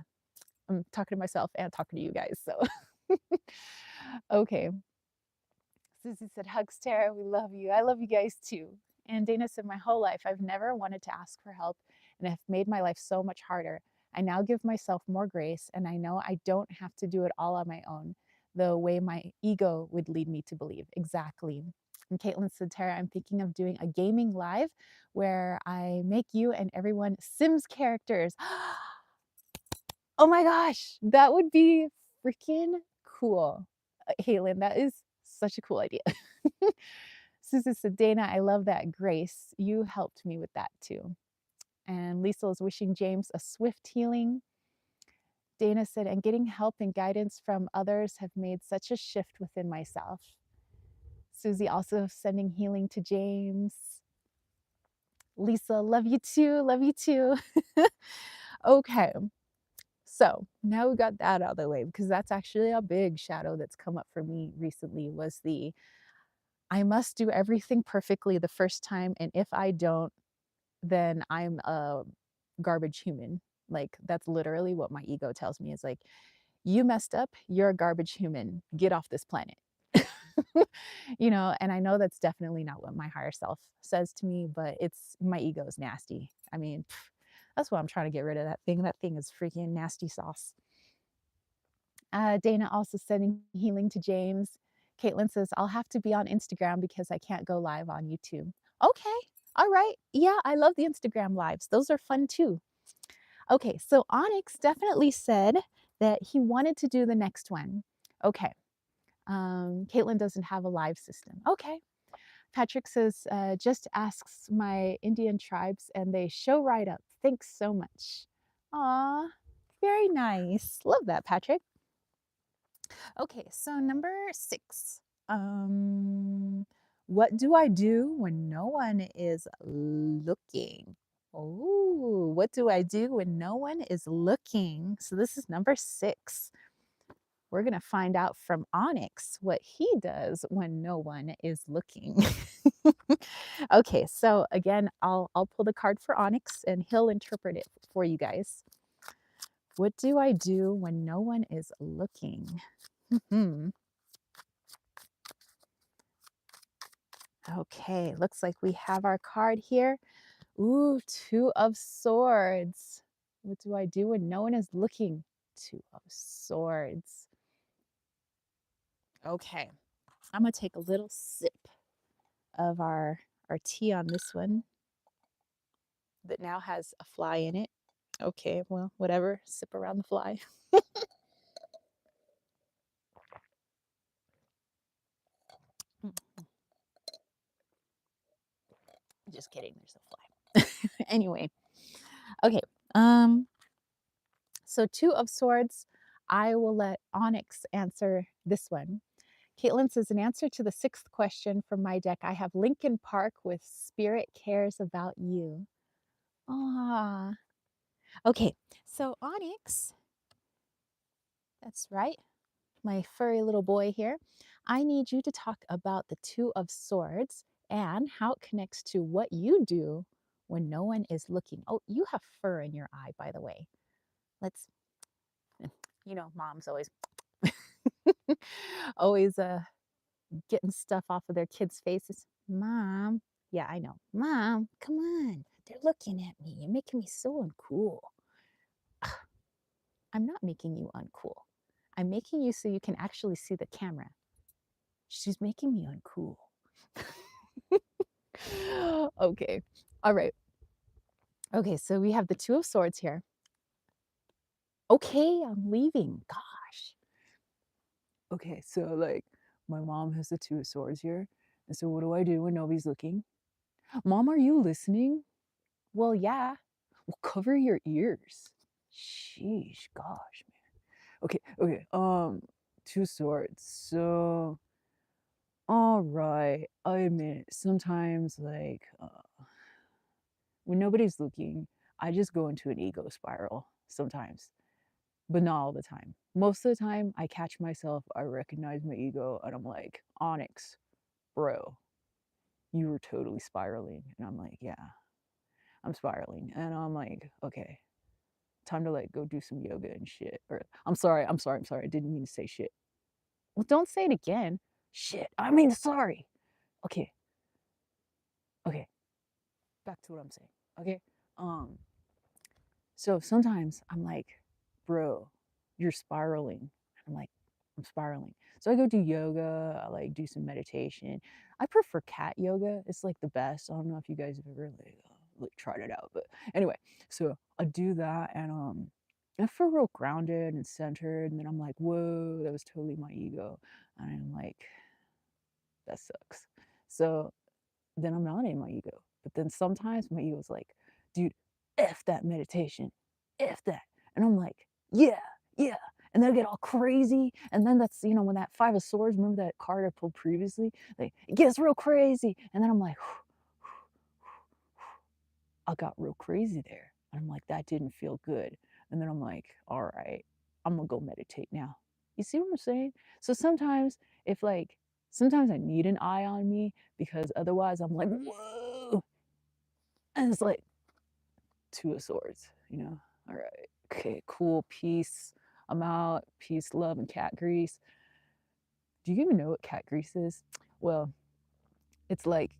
I'm talking to myself and talking to you guys. So, okay. Susie said, hugs, Tara. We love you. I love you guys too. And Dana said, my whole life, I've never wanted to ask for help and have made my life so much harder. I now give myself more grace and I know I don't have to do it all on my own, the way my ego would lead me to believe. Exactly. And Caitlin said, Tara, I'm thinking of doing a gaming live where I make you and everyone Sims characters. Oh my gosh, that would be freaking cool. Caitlin, that is such a cool idea. Susan said, Dana, I love that. Grace, you helped me with that too. And Lisa is wishing James a swift healing. Dana said, and getting help and guidance from others have made such a shift within myself. Susie also sending healing to James. Lisa, love you too. Love you too. Okay. So now we got that out of the way, because that's actually a big shadow that's come up for me recently, was the I must do everything perfectly the first time. And if I don't, then I'm a garbage human. Like that's literally what my ego tells me, is like, you messed up, you're a garbage human, get off this planet. And I know that's definitely not what my higher self says to me, but it's my ego is nasty. I mean, that's why I'm trying to get rid of that thing. That thing is freaking nasty sauce. Dana also sending healing to James. Caitlin says, I'll have to be on Instagram because I can't go live on YouTube. Okay. All right. Yeah, I love the Instagram lives. Those are fun too. Okay. So Onyx definitely said that he wanted to do the next one. Okay. Caitlin doesn't have a live system. Okay. Patrick says, just asks my Indian tribes and they show right up. Thanks so much. Aw, very nice. Love that, Patrick. Okay, so number 6. What do I do when no one is looking? Oh, what do I do when no one is looking? So this is number 6. We're going to find out from Onyx what he does when no one is looking. Okay, so again, I'll pull the card for Onyx and he'll interpret it for you guys. What do I do when no one is looking? Okay, looks like we have our card here. Ooh, 2 of Swords. What do I do when no one is looking? 2 of Swords. Okay, I'm gonna take a little sip of our tea on this one that now has a fly in it. Okay, well, whatever. Sip around the fly. Just kidding. There's a fly. Anyway, okay. So two of swords. I will let Onyx answer this one. Caitlin says, in answer to the sixth question from my deck, I have Lincoln Park with Spirit Cares About You. Ah, okay. So Onyx, that's right, my furry little boy here. I need you to talk about the Two of Swords and how it connects to what you do when no one is looking. Oh, you have fur in your eye, by the way. Let's, mom's always, always getting stuff off of their kids' faces. Mom, yeah, I know. Mom, come on. They're looking at me. You're making me so uncool. I'm not making you uncool. I'm making you so you can actually see the camera. She's making me uncool. Okay. All right. Okay, so we have the Two of Swords here. Okay, I'm leaving. Gosh. Okay, so like my mom has the Two of Swords here. And so what do I do when nobody's looking? Mom, are you listening? Well, yeah. Well, cover your ears. Sheesh, gosh, man. Okay. Two swords. So, all right. I admit, sometimes, like, when nobody's looking, I just go into an ego spiral sometimes, but not all the time. Most of the time, I catch myself, I recognize my ego, and I'm like, Onyx, bro, you were totally spiraling. And I'm like, yeah, I'm spiraling. And I'm like, okay, time to like go do some yoga and shit. Or I'm sorry. I didn't mean to say shit. Well, don't say it again. Shit. I mean, sorry. Okay. Okay. Back to what I'm saying. Okay. Um, so sometimes I'm like, bro, you're spiraling. I'm like, I'm spiraling. So I go do yoga, I like do some meditation. I prefer cat yoga. It's like the best. I don't know if you guys have ever like tried it out, but anyway, so I do that and I feel real grounded and centered, and then I'm like, whoa, that was totally my ego. And I'm like, that sucks. So then I'm not in my ego. But then sometimes my ego's like, dude, F that meditation, F that. And I'm like, yeah, yeah. And then I get all crazy. And then that's, when that Five of Swords, remember that card I pulled previously? Like, it gets real crazy. And then I'm like, I got real crazy there. And I'm like, that didn't feel good. And then I'm like, all right, I'm gonna go meditate now. You see what I'm saying? So sometimes, if like, sometimes I need an eye on me because otherwise I'm like, whoa. And it's like, Two of Swords, All right, okay, cool, peace. I'm out. Peace, love, and cat grease. Do you even know what cat grease is? Well, it's like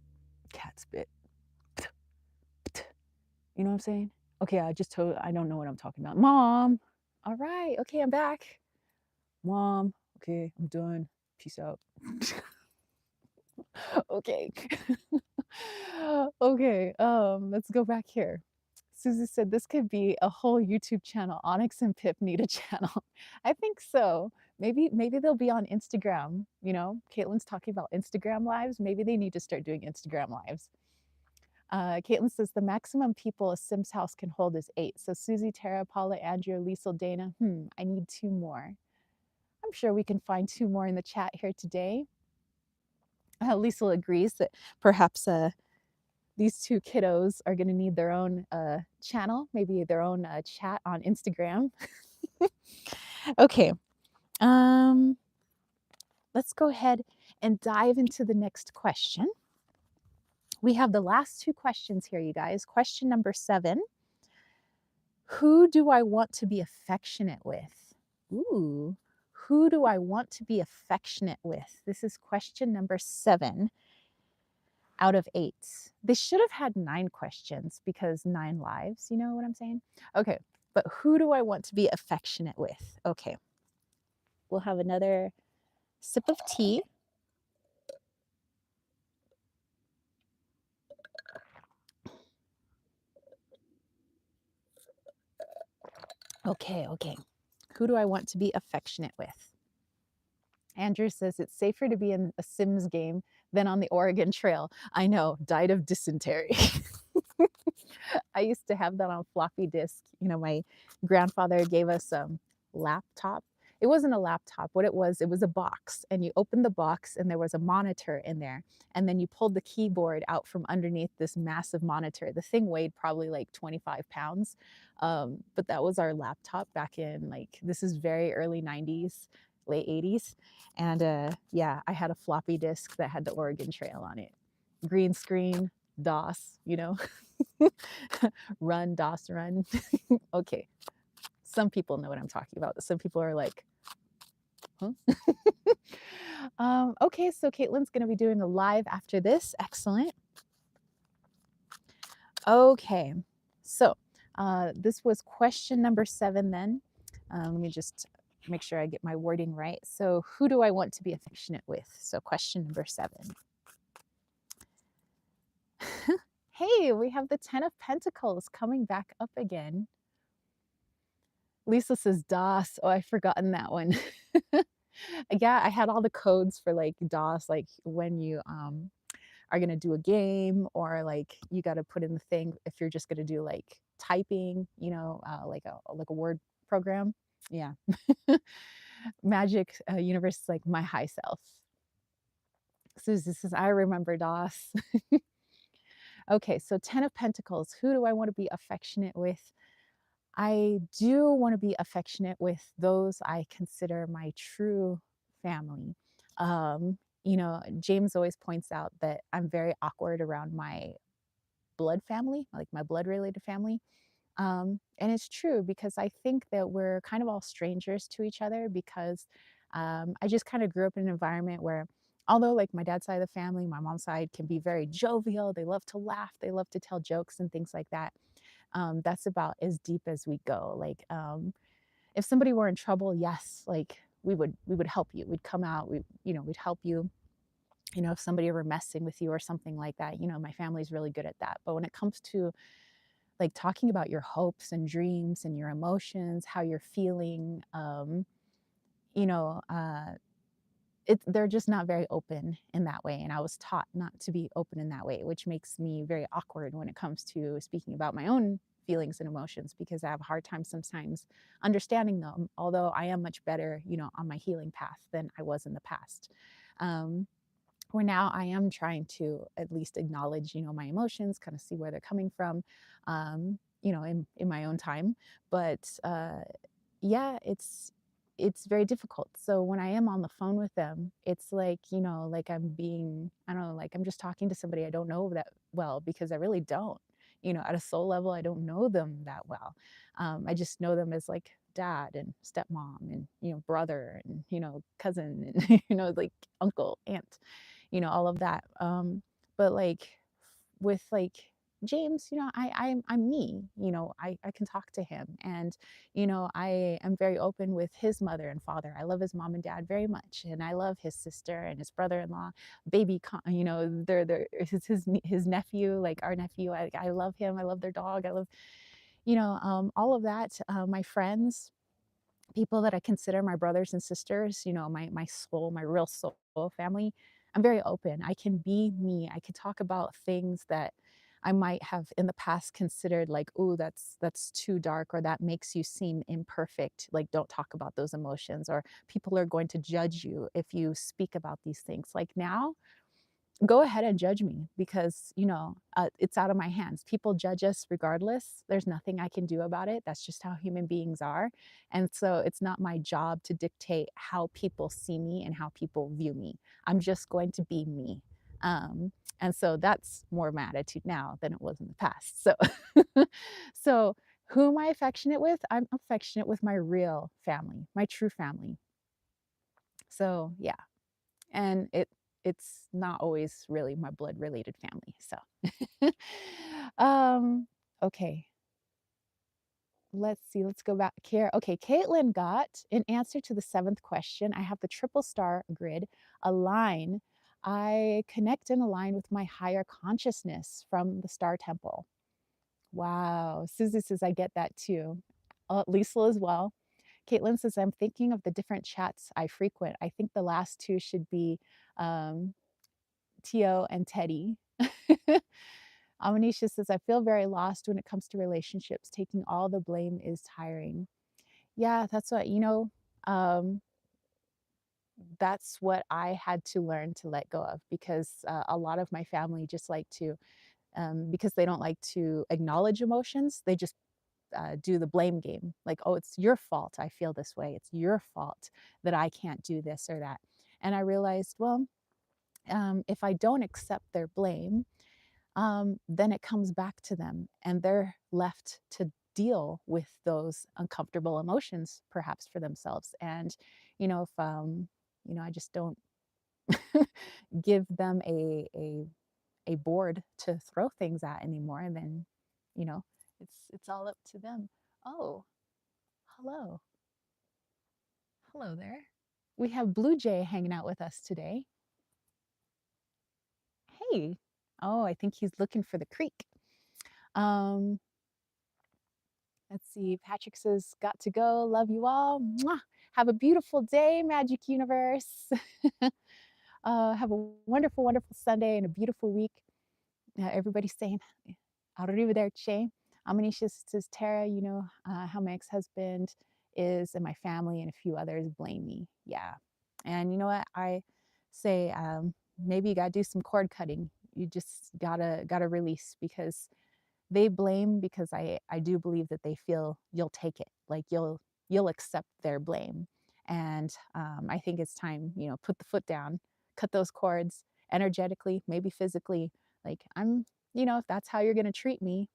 cat spit. You know what I'm saying? Okay, I don't know what I'm talking about. Mom! All right, okay, I'm back. Mom, okay, I'm done. Peace out. Okay. Okay, let's go back here. Susie said this could be a whole YouTube channel. Onyx and Pip need a channel. I think so. Maybe they'll be on Instagram. Caitlin's talking about Instagram lives. Maybe they need to start doing Instagram lives. Caitlin says the maximum people a Sims house can hold is 8. So Susie, Tara, Paula, Andrea, Liesel, Dana. I need 2 more. I'm sure we can find 2 more in the chat here today. Liesel agrees that perhaps these 2 kiddos are going to need their own channel, maybe their own chat on Instagram. Okay, let's go ahead and dive into the next question. We have the last 2 questions here, you guys. Question number 7. Who do I want to be affectionate with? Ooh, who do I want to be affectionate with? This is question number 7 out of 8. They should have had 9 questions because 9 lives, you know what I'm saying? Okay, but who do I want to be affectionate with? Okay, we'll have another sip of tea. Okay, okay. Who do I want to be affectionate with? Andrew says it's safer to be in a Sims game than on the Oregon Trail. I know, died of dysentery. I used to have that on floppy disk. You know, my grandfather gave us a laptop. It wasn't a laptop. What it was a box. And you opened the box and there was a monitor in there. And then you pulled the keyboard out from underneath this massive monitor. The thing weighed probably like 25 pounds. But that was our laptop back in like, this is very early 90s, late 80s. And yeah, I had a floppy disk that had the Oregon Trail on it. Green screen, DOS, you know. Run, DOS, run. Okay. Some people know what I'm talking about. Some people are like, huh? Okay, so Caitlin's going to be doing a live after this. Excellent. Okay, so this was question number 7 then. Let me just make sure I get my wording right. So, who do I want to be affectionate with? So, question number 7. Hey, we have the 10 of Pentacles coming back up again. Lisa says DOS. Oh, I've forgotten that one. Yeah, I had all the codes for like DOS, like when you are gonna do a game or like you got to put in the thing if you're just gonna do like typing, you know, like a word program. Yeah, Magic Universe is like my high self. Susie says I remember DOS. Okay, so 10 of Pentacles. Who do I want to be affectionate with? I do want to be affectionate with those I consider my true family. You know, James always points out that I'm very awkward around my blood family, like my blood related family. And it's true because I think that we're kind of all strangers to each other because I just kind of grew up in an environment where, although like my dad's side of the family, my mom's side can be very jovial, they love to laugh, they love to tell jokes and things like that. That's about as deep as we go. Like, if somebody were in trouble, yes, like we would help you. We'd come out, we'd help you. You know, if somebody were messing with you or something like that, you know, my family's really good at that. But when it comes to like talking about your hopes and dreams and your emotions, how you're feeling, you know, they're just not very open in that way. And I was taught not to be open in that way, which makes me very awkward when it comes to speaking about my own feelings and emotions because I have a hard time sometimes understanding them, although I am much better, you know, on my healing path than I was in the past. Um, where now I am trying to at least acknowledge, you know, my emotions, kind of see where they're coming from, you know, in my own time. But yeah, it's very difficult. So when I am on the phone with them, it's like, you know, like I'm being, I don't know, like I'm just talking to somebody I don't know that well because I really don't. You know, at a soul level, I don't know them that well. I just know them as like dad and stepmom and you know brother and you know cousin and you know like uncle aunt, you know, all of that. But like with like James, you know, I'm me, you know, I can talk to him and, you know, I am very open with his mother and father. I love his mom and dad very much. And I love his sister and his brother-in-law, you know, they're his nephew, like our nephew. I love him. I love their dog. I love, you know, all of that. My friends, people that I consider my brothers and sisters, you know, my soul, my real soul family, I'm very open. I can be me. I can talk about things that I might have in the past considered like, oh, that's too dark or that makes you seem imperfect. Like don't talk about those emotions or people are going to judge you if you speak about these things. Like now, go ahead and judge me because you know it's out of my hands. People judge us regardless. There's nothing I can do about it. That's just how human beings are. And so it's not my job to dictate how people see me and how people view me. I'm just going to be me. And so that's more of my attitude now than it was in the past. So so who am I affectionate with? I'm affectionate with my real family, my true family. So yeah, and it's not always really my blood related family. So um okay, let's see, let's go back here. Okay, Caitlin got in answer to the 7th question. I have the triple star grid, align. I connect and align with my higher consciousness from the star temple. Wow, Susie says I get that too. Lisa as well. Caitlin says, I'm thinking of the different chats I frequent. I think the last two should be um, Tio and Teddy. Amanisha says, I feel very lost when it comes to relationships. Taking all the blame is tiring. Yeah, that's what, um, that's what I had to learn to let go of because a lot of my family just like to, because they don't like to acknowledge emotions, they just do the blame game. Like, oh, it's your fault I feel this way. It's your fault that I can't do this or that. And I realized, well, if I don't accept their blame, then it comes back to them and they're left to deal with those uncomfortable emotions perhaps for themselves. And if I just don't give them a board to throw things at anymore, and then you know it's all up to them. Oh, hello. Hello there. We have Blue Jay hanging out with us today. Hey. Oh, I think he's looking for the creek. um Let's see. Patrick says, got to go. Love you all. Mwah. Have a beautiful day, Magic Universe. Have a wonderful, wonderful Sunday and a beautiful week. Everybody's saying, arrivederci. Amanisha says, Tara, how my ex husband is and my family and a few others blame me. Yeah. And you know what? I say, maybe you got to do some cord cutting. You just gotta release because they blame because I do believe that they feel you'll take it, like you'll accept their blame. And I think it's time, put the foot down, cut those cords energetically, maybe physically. Like if that's how you're going to treat me,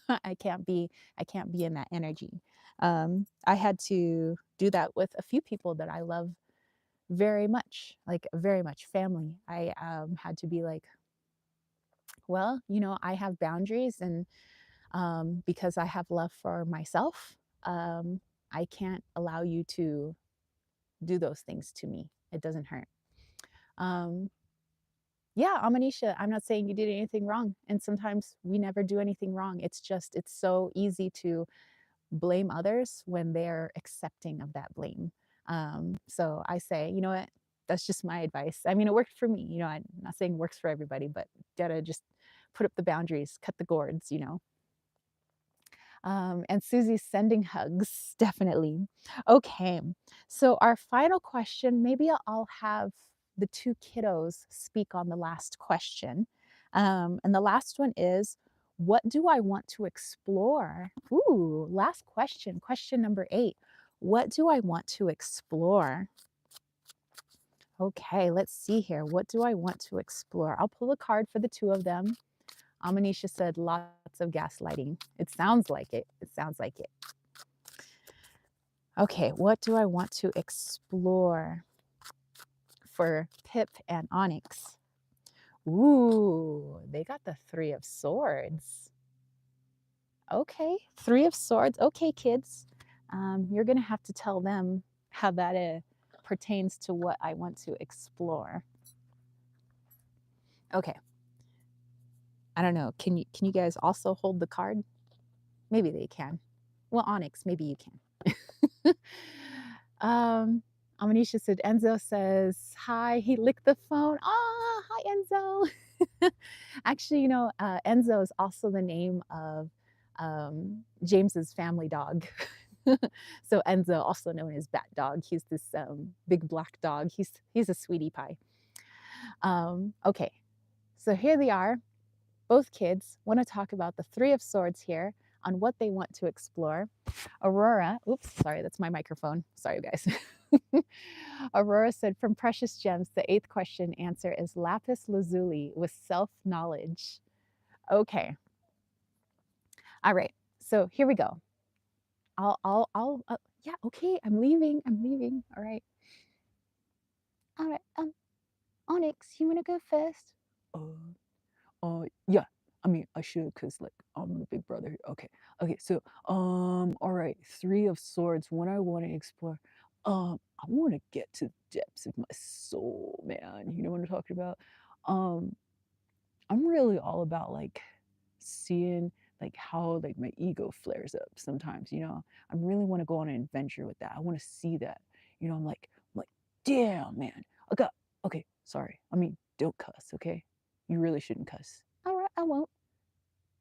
I can't be I can't be in that energy. I had to do that with a few people that I love very much, like very much family. I had to be like, well, I have boundaries, and because I have love for myself, I can't allow you to do those things to me. It doesn't hurt. Um, yeah, Amanisha, I'm not saying you did anything wrong. And sometimes we never do anything wrong. It's just, it's so easy to blame others when they're accepting of that blame. So I say, you know what? That's just my advice. I mean, it worked for me. I'm not saying it works for everybody, but gotta just put up the boundaries, cut the cords. And Susie's sending hugs, definitely. Okay, so our final question, maybe I'll have the two kiddos speak on the last question. And the last one is, what do I want to explore? Ooh, last question, question number 8. What do I want to explore? Okay, let's see here. What do I want to explore? I'll pull a card for the two of them. Amanisha said lots of gaslighting. It sounds like it. It sounds like it. Okay, what do I want to explore for Pip and Onyx? Ooh, they got the Three of Swords. Okay, Three of Swords. Okay, kids, you're going to have to tell them how that pertains to what I want to explore. Okay, I don't know. Can you guys also hold the card? Maybe they can. Well, Onyx, maybe you can. Amanisha said, Enzo says, hi, he licked the phone. Ah, hi, Enzo. Actually, Enzo is also the name of James's family dog. So Enzo, also known as Bat Dog, he's this big black dog. He's a sweetie pie. Okay, so here they are. Both kids want to talk about the Three of Swords here on what they want to explore. Aurora, oops, sorry, that's my microphone. Sorry, guys. Aurora said, from Precious Gems, the 8th question answer is lapis lazuli with self-knowledge. Okay. All right. So here we go. Yeah, okay, I'm leaving. All right. All right. Onyx, you want to go first? Yeah. I mean, I should, cause like I'm the big brother. Okay. Okay. So, all right. Three of Swords. What I want to explore. I want to get to the depths of my soul, man. You know what I'm talking about? Um, I'm really all about like seeing like how like my ego flares up sometimes, you know. I really want to go on an adventure with that. I want to see that. You know, I'm like, damn man. I got okay, sorry. I mean, don't cuss, okay? You really shouldn't cuss. All right, I won't.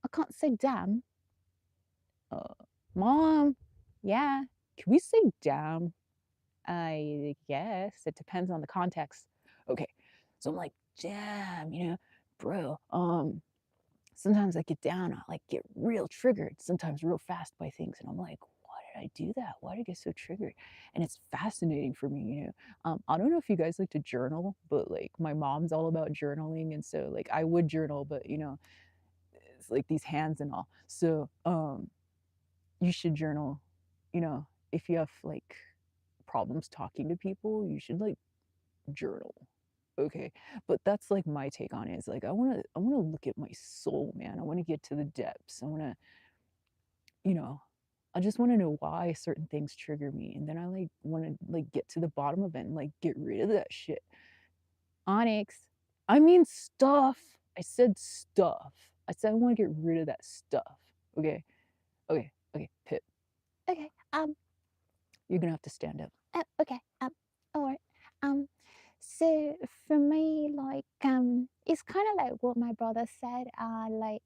I can't say damn. Uh Mom. Yeah. can we say damn? I guess it depends on the context. Okay. So I'm like, damn, you know, bro, sometimes I get down, I like get real triggered, sometimes real fast by things. And I'm like, why did I do that? Why did I get so triggered? And it's fascinating for me, you know. I don't know if you guys like to journal, but like my mom's all about journaling. And so like I would journal, but you know, it's like these hands and all. So you should journal, you know, if you have like problems talking to people, you should like journal. Okay. But that's like my take on it. Is like I wanna look at my soul, man. I wanna get to the depths. I wanna, you know, I just wanna know why certain things trigger me. And then I like wanna like get to the bottom of it and like get rid of that shit. Onyx. I mean stuff. I said stuff. I said I wanna get rid of that stuff. Okay. Okay. Okay. Pip, Okay. you're gonna have to stand up. Okay. All right. Um, so for me, like, it's kind of like what my brother said. Like,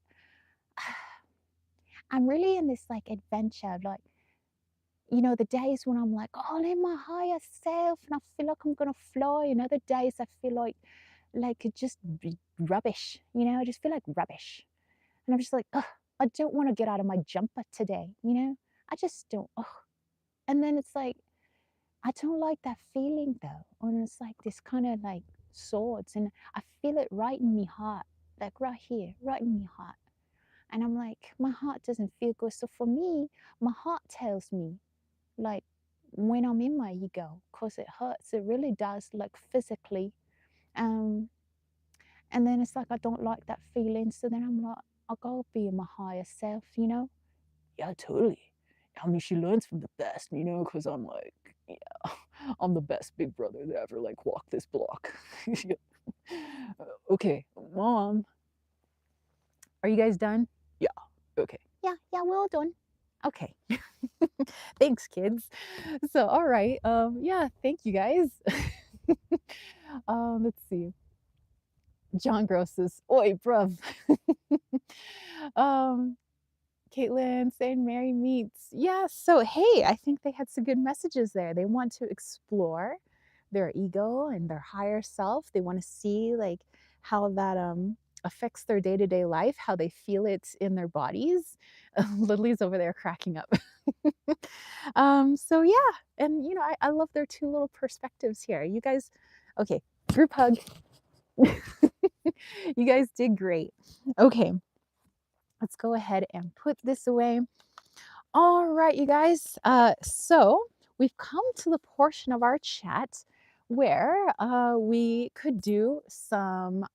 I'm really in this like adventure. Like, the days when I'm like, oh, I'm in my higher self, and I feel like I'm gonna fly. And other days I feel like it just be rubbish. I just feel like rubbish, and I'm just like, ugh, I don't want to get out of my jumper today. I just don't. Ugh. And then it's like, I don't like that feeling though. And it's like this kind of like swords, and I feel it right in my heart, like right here, right in my heart. And I'm like, my heart doesn't feel good. So for me, my heart tells me, like, when I'm in my ego, because it hurts. It really does, like physically. Um, and then it's like I don't like that feeling. So then I'm like, I'll go be in my higher self. Yeah, totally. I mean, she learns from the best, you know, because I'm like, yeah, I'm the best big brother that ever like walked this block. Yeah. Okay, mom. Are you guys done? Yeah. Okay. Yeah, yeah, we're all done. Okay. Thanks, kids. So, all right. Yeah, thank you guys. Let's see. John Gross says, Oi, bruv. um, Caitlin saying Mary meets. Yeah, so hey, I think they had some good messages there. They want to explore their ego and their higher self. They want to see like how that affects their day-to-day life, how they feel it in their bodies. Lily's over there cracking up. So yeah, and I love their two little perspectives here. You guys, okay, group hug. You guys did great. Okay, let's go ahead and put this away. All right, you guys. So we've come to the portion of our chat where we could do some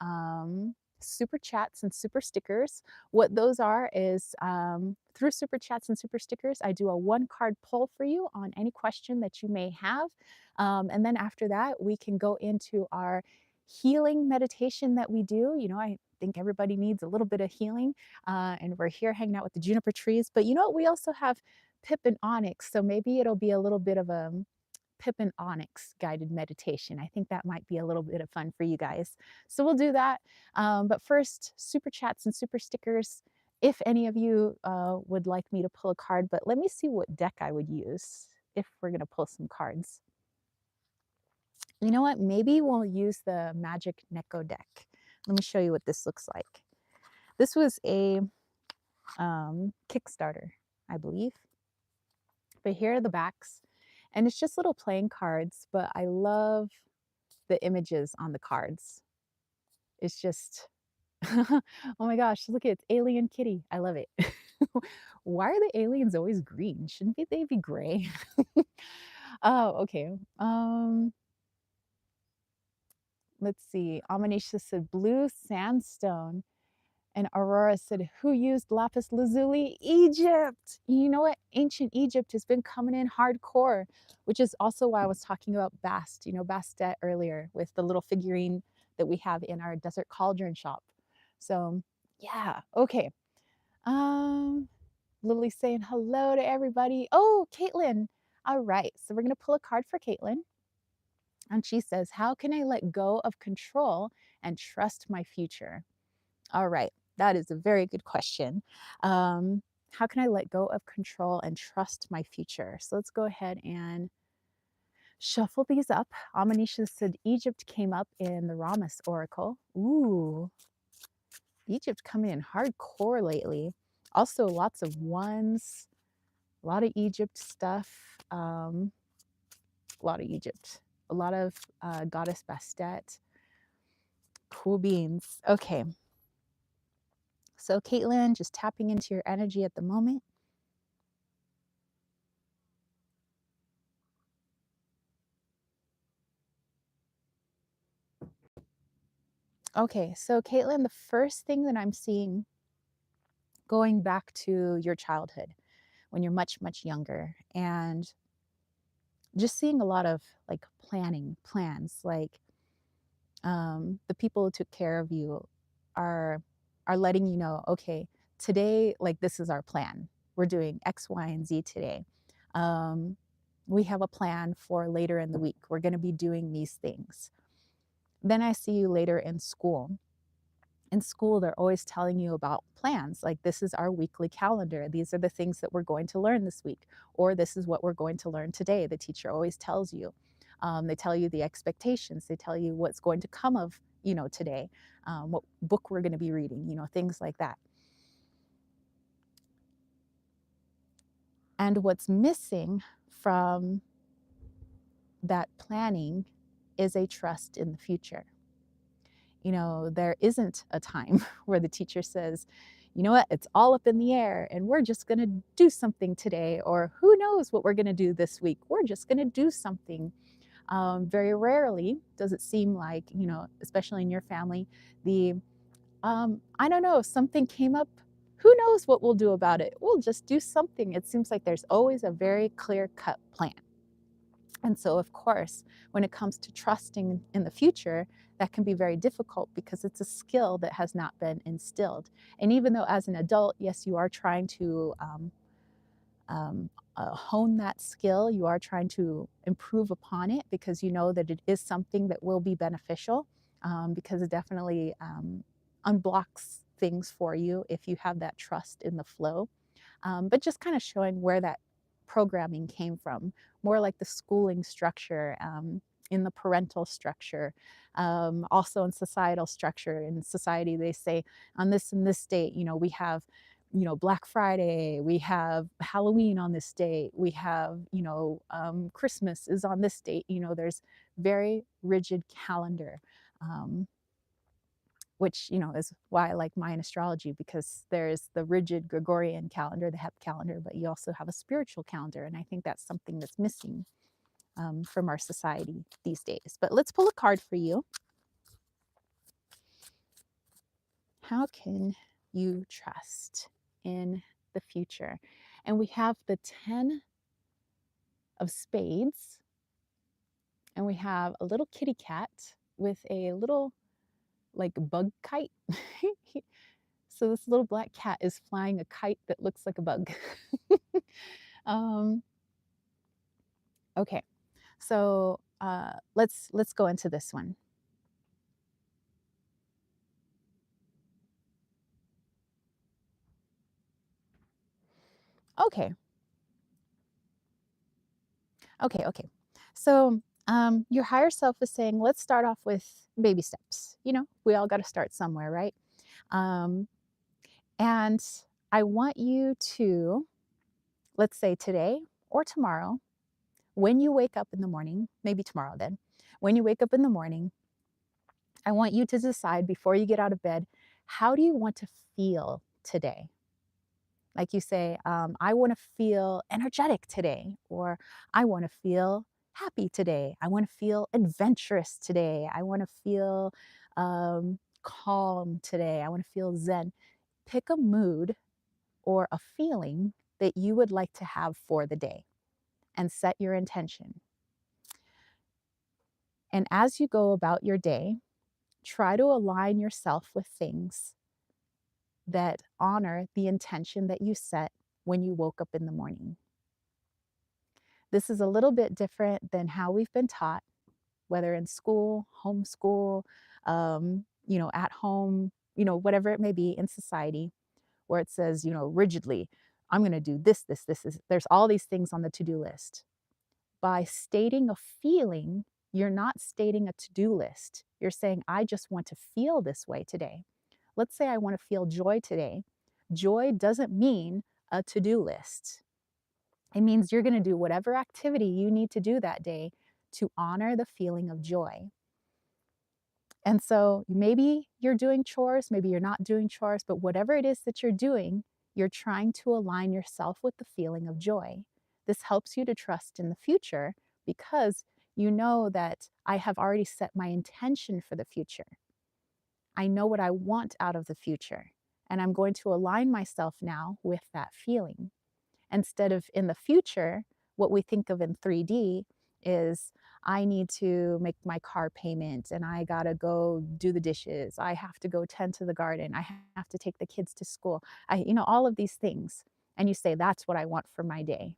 super chats and super stickers. What those are is through super chats and super stickers, I do a one card poll for you on any question that you may have. And then after that, we can go into our healing meditation that we do. I think everybody needs a little bit of healing, and we're here hanging out with the juniper trees. But you know what? We also have Pip and Onyx, so maybe it'll be a little bit of a Pip and Onyx guided meditation. I think that might be a little bit of fun for you guys. So we'll do that. But first, super chats and super stickers. If any of you would like me to pull a card, but let me see what deck I would use if we're going to pull some cards. You know what? Maybe we'll use the Magic Neko deck. Let me show you what this looks like. This was a Kickstarter, I believe. But here are the backs. And it's just little playing cards, but I love the images on the cards. It's just, oh my gosh, look at Alien Kitty. I love it. Why are the aliens always green? Shouldn't they be gray? Oh, okay. Let's see. Amanisha said blue sandstone. And Aurora said, who used lapis lazuli? Egypt. You know what? Ancient Egypt has been coming in hardcore, which is also why I was talking about Bast, Bastet earlier with the little figurine that we have in our desert cauldron shop. So yeah, okay. Um, Lily saying hello to everybody. Oh, Caitlin. All right. So we're going to pull a card for Caitlin. And she says, how can I let go of control and trust my future? All right. That is a very good question. How can I let go of control and trust my future? So let's go ahead and shuffle these up. Amanisha said Egypt came up in the Ramas Oracle. Ooh, Egypt coming in hardcore lately. Also, lots of ones, a lot of Egypt stuff, a lot of Egypt, a lot of Goddess Bastet. Cool beans. Okay, so Caitlin, just tapping into your energy at the moment. Okay, so Caitlin, the first thing that I'm seeing going back to your childhood when you're much, much younger, and just seeing a lot of like planning plans, like the people who took care of you are letting you know, okay, today, like this is our plan. We're doing X, Y, and Z today. Um, we have a plan for later in the week. We're going to be doing these things. Then I see you later in school. In school, they're always telling you about plans. Like, this is our weekly calendar. These are the things that we're going to learn this week, or this is what we're going to learn today. The teacher always tells you. They tell you the expectations. They tell you what's going to come of, today, what book we're going to be reading, things like that. And what's missing from that planning is a trust in the future. There isn't a time where the teacher says, you know what, it's all up in the air and we're just going to do something today, or who knows what we're going to do this week. We're just going to do something. Very rarely does it seem like, especially in your family, I don't know, something came up. Who knows what we'll do about it? We'll just do something. It seems like there's always a very clear cut plan. And so, of course, when it comes to trusting in the future, that can be very difficult because it's a skill that has not been instilled. And even though, as an adult, yes, you are trying to hone that skill, you are trying to improve upon it because you know that it is something that will be beneficial, because it definitely unblocks things for you if you have that trust in the flow. But just kind of showing where that programming came from, more like the schooling structure, in the parental structure, also in societal structure. In society, they say on this and this date, we have, Black Friday, we have Halloween on this date, we have, Christmas is on this date. There's very rigid calendar. Um, which is why I like Mayan astrology, because there's the rigid Gregorian calendar, the Hep calendar, but you also have a spiritual calendar, and I think that's something that's missing from our society these days. But let's pull a card for you. How can you trust in the future? And we have the 10 of spades, and we have a little kitty cat with a little like bug kite. So this little black cat is flying a kite that looks like a bug. um, okay, so let's go into this one. Okay, okay. So your higher self is saying, let's start off with baby steps. We all got to start somewhere, right? Um, and I want you to, let's say today or tomorrow, when you wake up in the morning, maybe tomorrow then, when you wake up in the morning, I want you to decide before you get out of bed, how do you want to feel today? Like you say, I want to feel energetic today, or I want to feel happy today. I want to feel adventurous today. I want to feel calm today. I want to feel zen. Pick a mood or a feeling that you would like to have for the day and set your intention. And as you go about your day, try to align yourself with things that honor the intention that you set when you woke up in the morning. This is a little bit different than how we've been taught, whether in school, homeschool, at home, whatever it may be in society, where it says, rigidly, I'm going to do this, this, this is, there's all these things on the to do list. By stating a feeling, you're not stating a to do list. You're saying, I just want to feel this way today. Let's say I want to feel joy today. Joy doesn't mean a to do list. It means you're going to do whatever activity you need to do that day to honor the feeling of joy. And so maybe you're doing chores, maybe you're not doing chores, but whatever it is that you're doing, you're trying to align yourself with the feeling of joy. This helps you to trust in the future because you know that I have already set my intention for the future. I know what I want out of the future, and I'm going to align myself now with that feeling. Instead of in the future, what we think of in 3D is I need to make my car payment and I gotta go do the dishes. I have to go tend to the garden. I have to take the kids to school. All of these things. And you say, that's what I want for my day.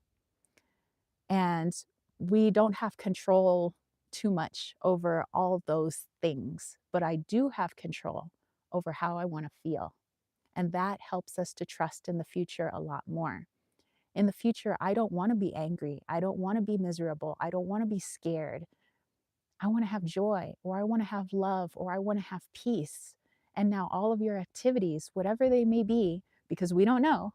And we don't have control too much over all those things, but I do have control over how I want to feel. And that helps us to trust in the future a lot more. In the future, I don't want to be angry. I don't want to be miserable. I don't want to be scared. I want to have joy, or I want to have love, or I want to have peace. And now, all of your activities, whatever they may be, because we don't know,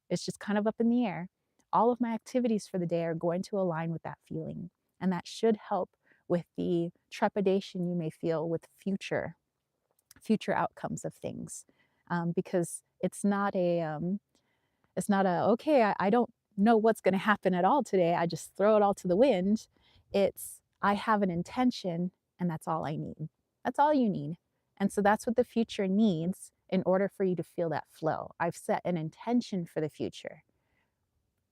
it's just kind of up in the air. All of my activities for the day are going to align with that feeling. And that should help with the trepidation you may feel with future outcomes of things. Because it's not a, okay, I don't know what's going to happen at all today. I just throw it all to the wind. It's, I have an intention and that's all I need. That's all you need. And so that's what the future needs in order for you to feel that flow. I've set an intention for the future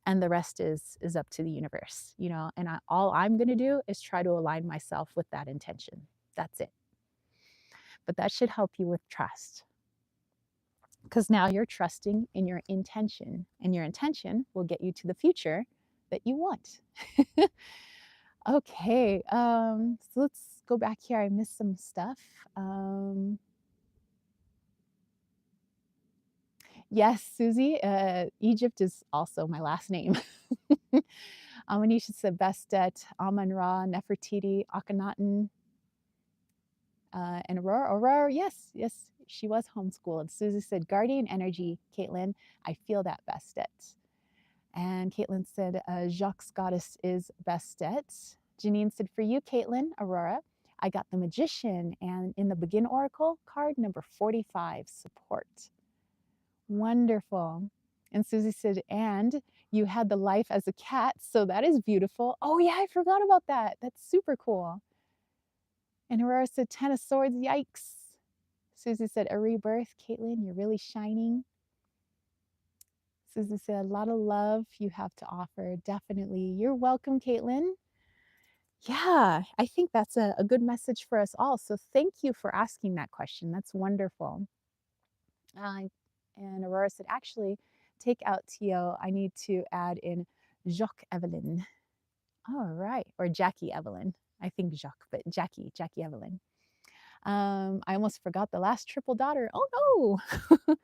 and the rest is up to the universe, and all I'm going to do is try to align myself with that intention. That's it. But that should help you with trust because now you're trusting in your intention, and your intention will get you to the future that you want. Okay, so let's go back here. I missed some stuff. Yes, Susie, Egypt is also my last name. Amanisha said Bastet, Amun Ra, Nefertiti, Akhenaten, and Aurora. Aurora, yes, yes, she was homeschooled. Susie said guardian energy, Caitlin. I feel that Bastet. And Caitlin said, Jacques' goddess is Bastet. Janine said, for you, Caitlin, Aurora, I got the magician and in the begin oracle card number 45, support. Wonderful. And Susie said, and you had the life as a cat, so that is beautiful. Oh yeah, I forgot about that. That's super cool. And Aurora said, 10 of swords, yikes. Susie said, a rebirth. Caitlin, you're really shining. Susie said, a lot of love you have to offer. Definitely. You're welcome, Caitlin. Yeah, I think that's a good message for us all. So thank you for asking that question. That's wonderful. Uh, and Aurora said, actually, take out Tio. I need to add in Jacques Evelyn. All right. Or Jackie Evelyn. I think Jacques, but Jackie Evelyn. I almost forgot the last triple daughter. Oh no.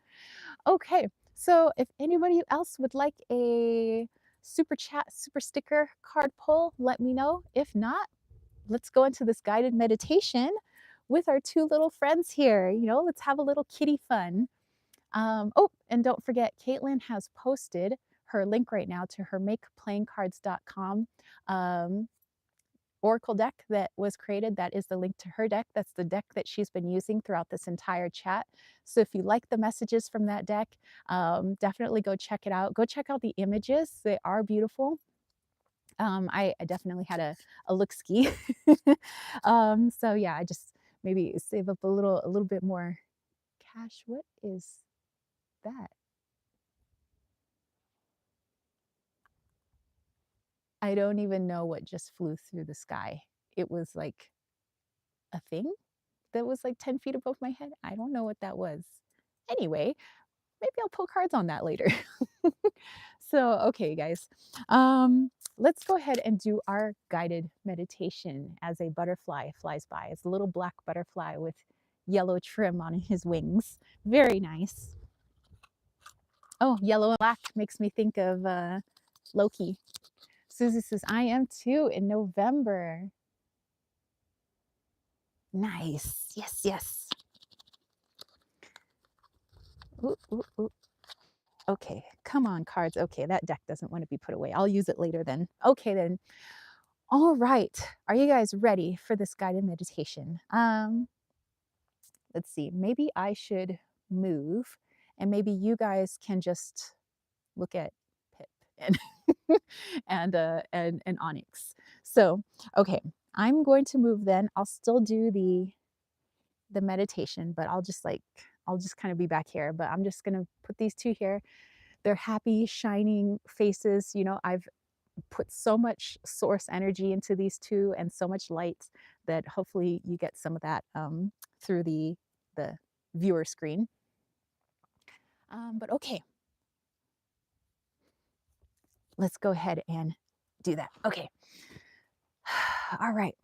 Okay. So if anybody else would like a super chat, super sticker card pull, let me know. If not, let's go into this guided meditation with our two little friends here. Let's have a little kitty fun. Oh, and don't forget, Caitlin has posted her link right now to her makeplayingcards.com Oracle deck that was created. That is the link to her deck. That's the deck that she's been using throughout this entire chat. So if you like the messages from that deck, definitely go check it out. Go check out the images. They are beautiful. I definitely had a look ski. So yeah, I just maybe save up a little bit more cash. What is that? I don't even know what just flew through the sky. It was like a thing that was like 10 feet above my head. I don't know what that was. Anyway, maybe I'll pull cards on that later. So, okay, guys, um, let's go ahead and do our guided meditation as a butterfly flies by. It's a little black butterfly with yellow trim on his wings. Very nice. Oh, yellow and black makes me think of Loki. Susie says, I am too in November. Nice. Yes, yes. Ooh, ooh, ooh. Okay, come on, cards. Okay, that deck doesn't want to be put away. I'll use it later then. Okay, then. All right. Are you guys ready for this guided meditation? Let's see. Maybe I should move and maybe you guys can just look at Pip and and Onyx. So, okay, I'm going to move then. I'll still do the meditation, but I'll just kind of be back here, but I'm just going to put these two here. They're happy, shining faces. You know, I've put so much source energy into these two and so much light that hopefully you get some of that through the viewer screen. But okay, let's go ahead and do that. Okay. All right.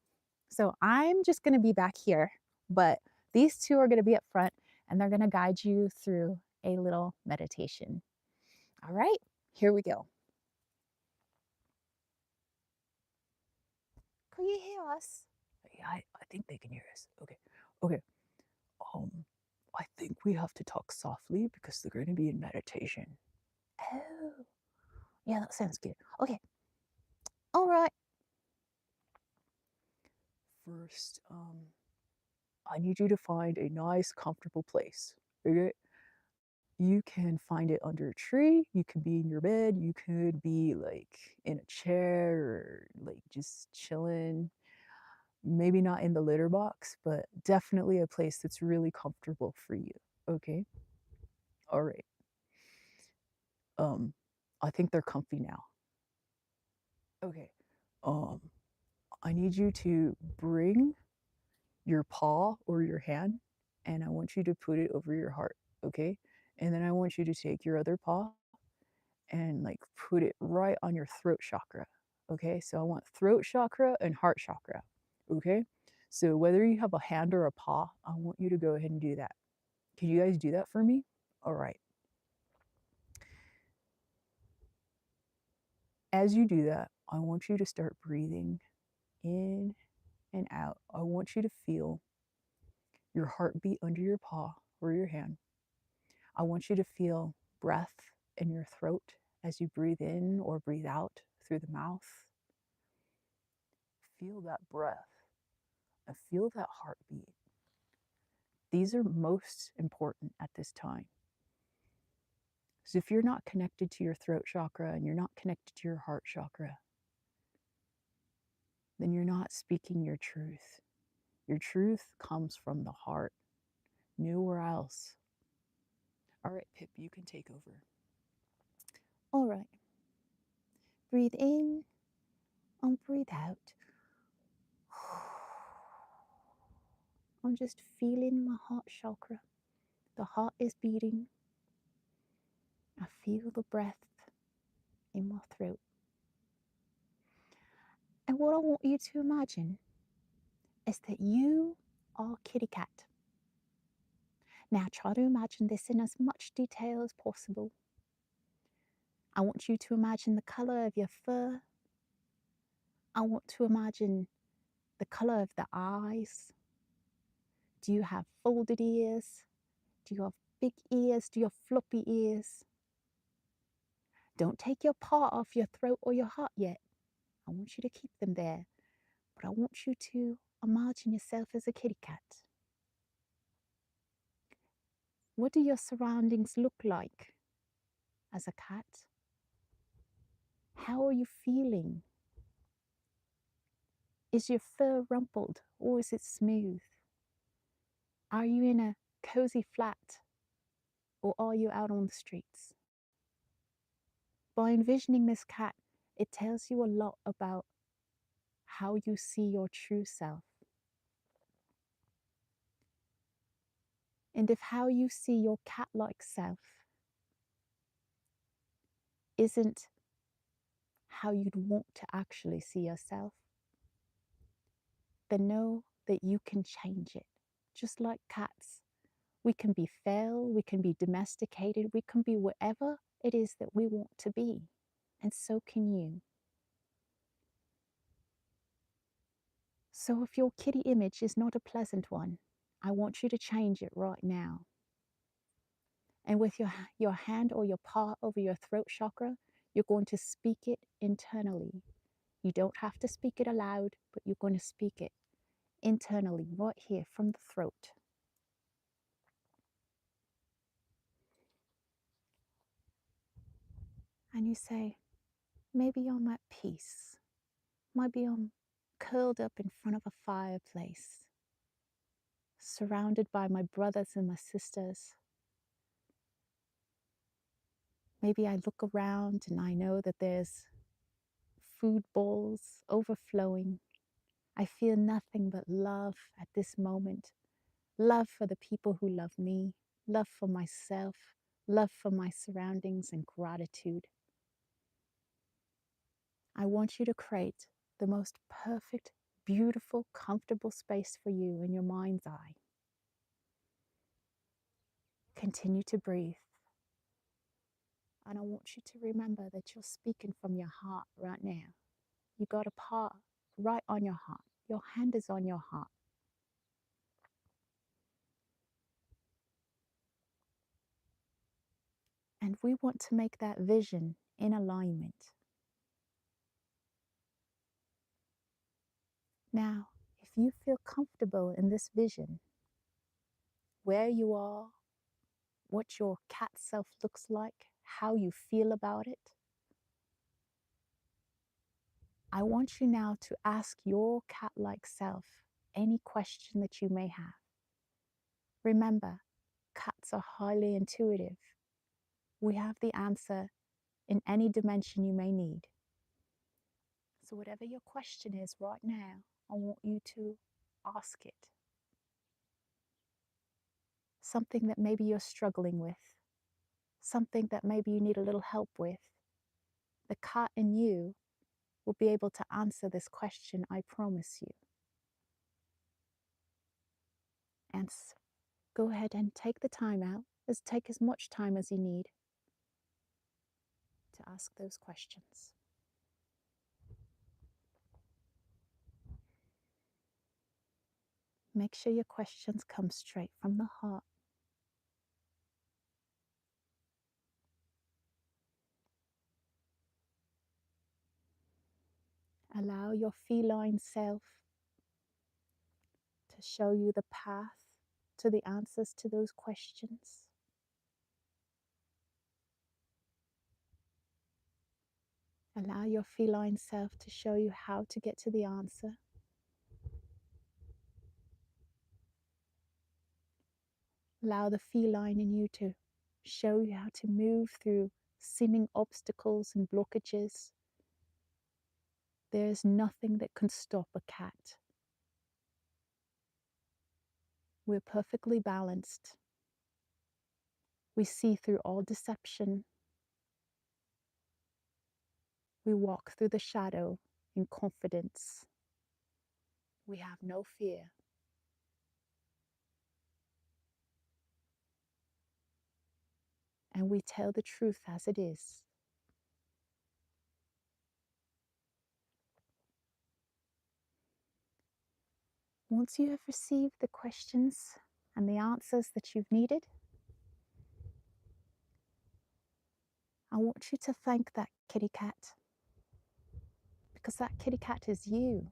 So I'm just going to be back here, but these two are going to be up front and they're going to guide you through a little meditation. All right, here we go. Can you hear us? Yeah, I think they can hear us. Okay. Okay. Um, I think we have to talk softly because they're going to be in meditation. Oh, yeah, that sounds good. Okay. All right. First, I need you to find a nice, comfortable place. Okay? You can find it under a tree, you could be in your bed, you could be like in a chair or like just chilling. Maybe not in the litter box, but definitely a place that's really comfortable for you. Okay? All right. Um, I think they're comfy now. Okay. Um, I need you to bring your paw or your hand and I want you to put it over your heart, okay? And then I want you to take your other paw and like put it right on your throat chakra, okay? So I want throat chakra and heart chakra, okay? So whether you have a hand or a paw, I want you to go ahead and do that. Can you guys do that for me? All right. As you do that, I want you to start breathing in and out. I want you to feel your heartbeat under your paw or your hand. I want you to feel breath in your throat as you breathe in or breathe out through the mouth. Feel that breath and feel that heartbeat. These are most important at this time. So if you're not connected to your throat chakra and you're not connected to your heart chakra, then you're not speaking your truth. Your truth comes from the heart, nowhere else. All right, Pip, you can take over. All right. Breathe in and breathe out. I'm just feeling my heart chakra. The heart is beating. I feel the breath in my throat. And what I want you to imagine is that you are kitty cat. Now try to imagine this in as much detail as possible. I want you to imagine the color of your fur. I want to imagine the color of the eyes. Do you have folded ears? Do you have big ears? Do you have floppy ears? Don't take your paw off your throat or your heart yet. I want you to keep them there. But I want you to imagine yourself as a kitty cat. What do your surroundings look like as a cat? How are you feeling? Is your fur rumpled or is it smooth? Are you in a cozy flat or are you out on the streets? By envisioning this cat, it tells you a lot about how you see your true self. And if how you see your cat like self isn't how you'd want to actually see yourself, then know that you can change it. Just like cats, we can be feral, we can be domesticated, we can be whatever it is that we want to be. And so can you. So if your kitty image is not a pleasant one, I want you to change it right now. And with your hand or your paw over your throat chakra, you're going to speak it internally. You don't have to speak it aloud, but you're going to speak it internally, right here from the throat. And you say, maybe I'm at peace. Maybe I'm curled up in front of a fireplace, surrounded by my brothers and my sisters. Maybe I look around and I know that there's food bowls overflowing. I feel nothing but love at this moment. Love for the people who love me, love for myself, love for my surroundings, and gratitude. I want you to create the most perfect, beautiful, comfortable space for you in your mind's eye. Continue to breathe. And I want you to remember that you're speaking from your heart right now. You got a paw right on your heart. Your hand is on your heart. And we want to make that vision in alignment. Now, if you feel comfortable in this vision, where you are, what your cat self looks like, how you feel about it, I want you now to ask your cat like self any question that you may have. Remember, cats are highly intuitive. We have the answer in any dimension you may need. So, whatever your question is right now, I want you to ask it. Something that maybe you're struggling with, something that maybe you need a little help with. The cat in you will be able to answer this question, I promise you. And go ahead and take the time out, take as much time as you need to ask those questions. Make sure your questions come straight from the heart. Allow your feline self to show you the path to the answers to those questions. Allow your feline self to show you how to get to the answer. Allow the feline in you to show you how to move through seeming obstacles and blockages. There is nothing that can stop a cat. We're perfectly balanced. We see through all deception. We walk through the shadow in confidence. We have no fear. And we tell the truth as it is. Once you have received the questions and the answers that you've needed, I want you to thank that kitty cat, because that kitty cat is you.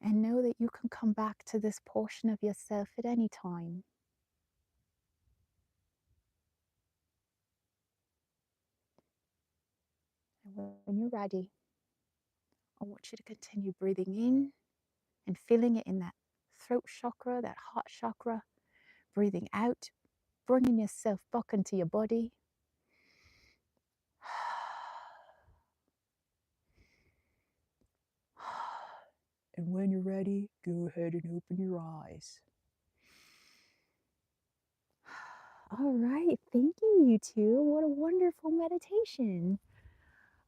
And know that you can come back to this portion of yourself at any time. And when you're ready, I want you to continue breathing in and feeling it in that throat chakra, that heart chakra. Breathing out, bringing yourself back into your body. And when you're ready, go ahead and open your eyes. All right. Thank you, you two. What a wonderful meditation.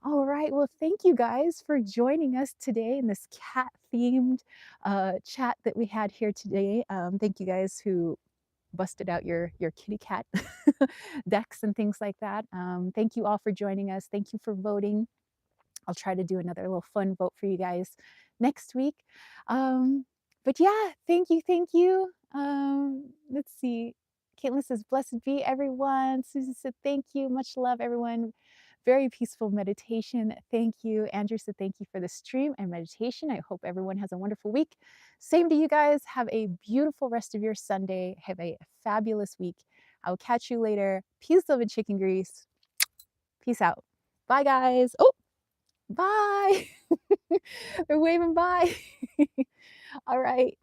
All right. Well, thank you guys for joining us today in this cat themed chat that we had here today. Thank you guys who busted out your kitty cat decks and things like that. Thank you all for joining us. Thank you for voting. I'll try to do another little fun vote for you guys next week. Um, but yeah, thank you, thank you. Let's see. Caitlin says, "Blessed be everyone." Susan said, "Thank you, much love, everyone." Very peaceful meditation. Thank you. Andrew said, "Thank you for the stream and meditation. I hope everyone has a wonderful week." Same to you guys. Have a beautiful rest of your Sunday. Have a fabulous week. I will catch you later. Peace, love, and chicken grease. Peace out. Bye, guys. Oh, bye. They're waving bye. All right.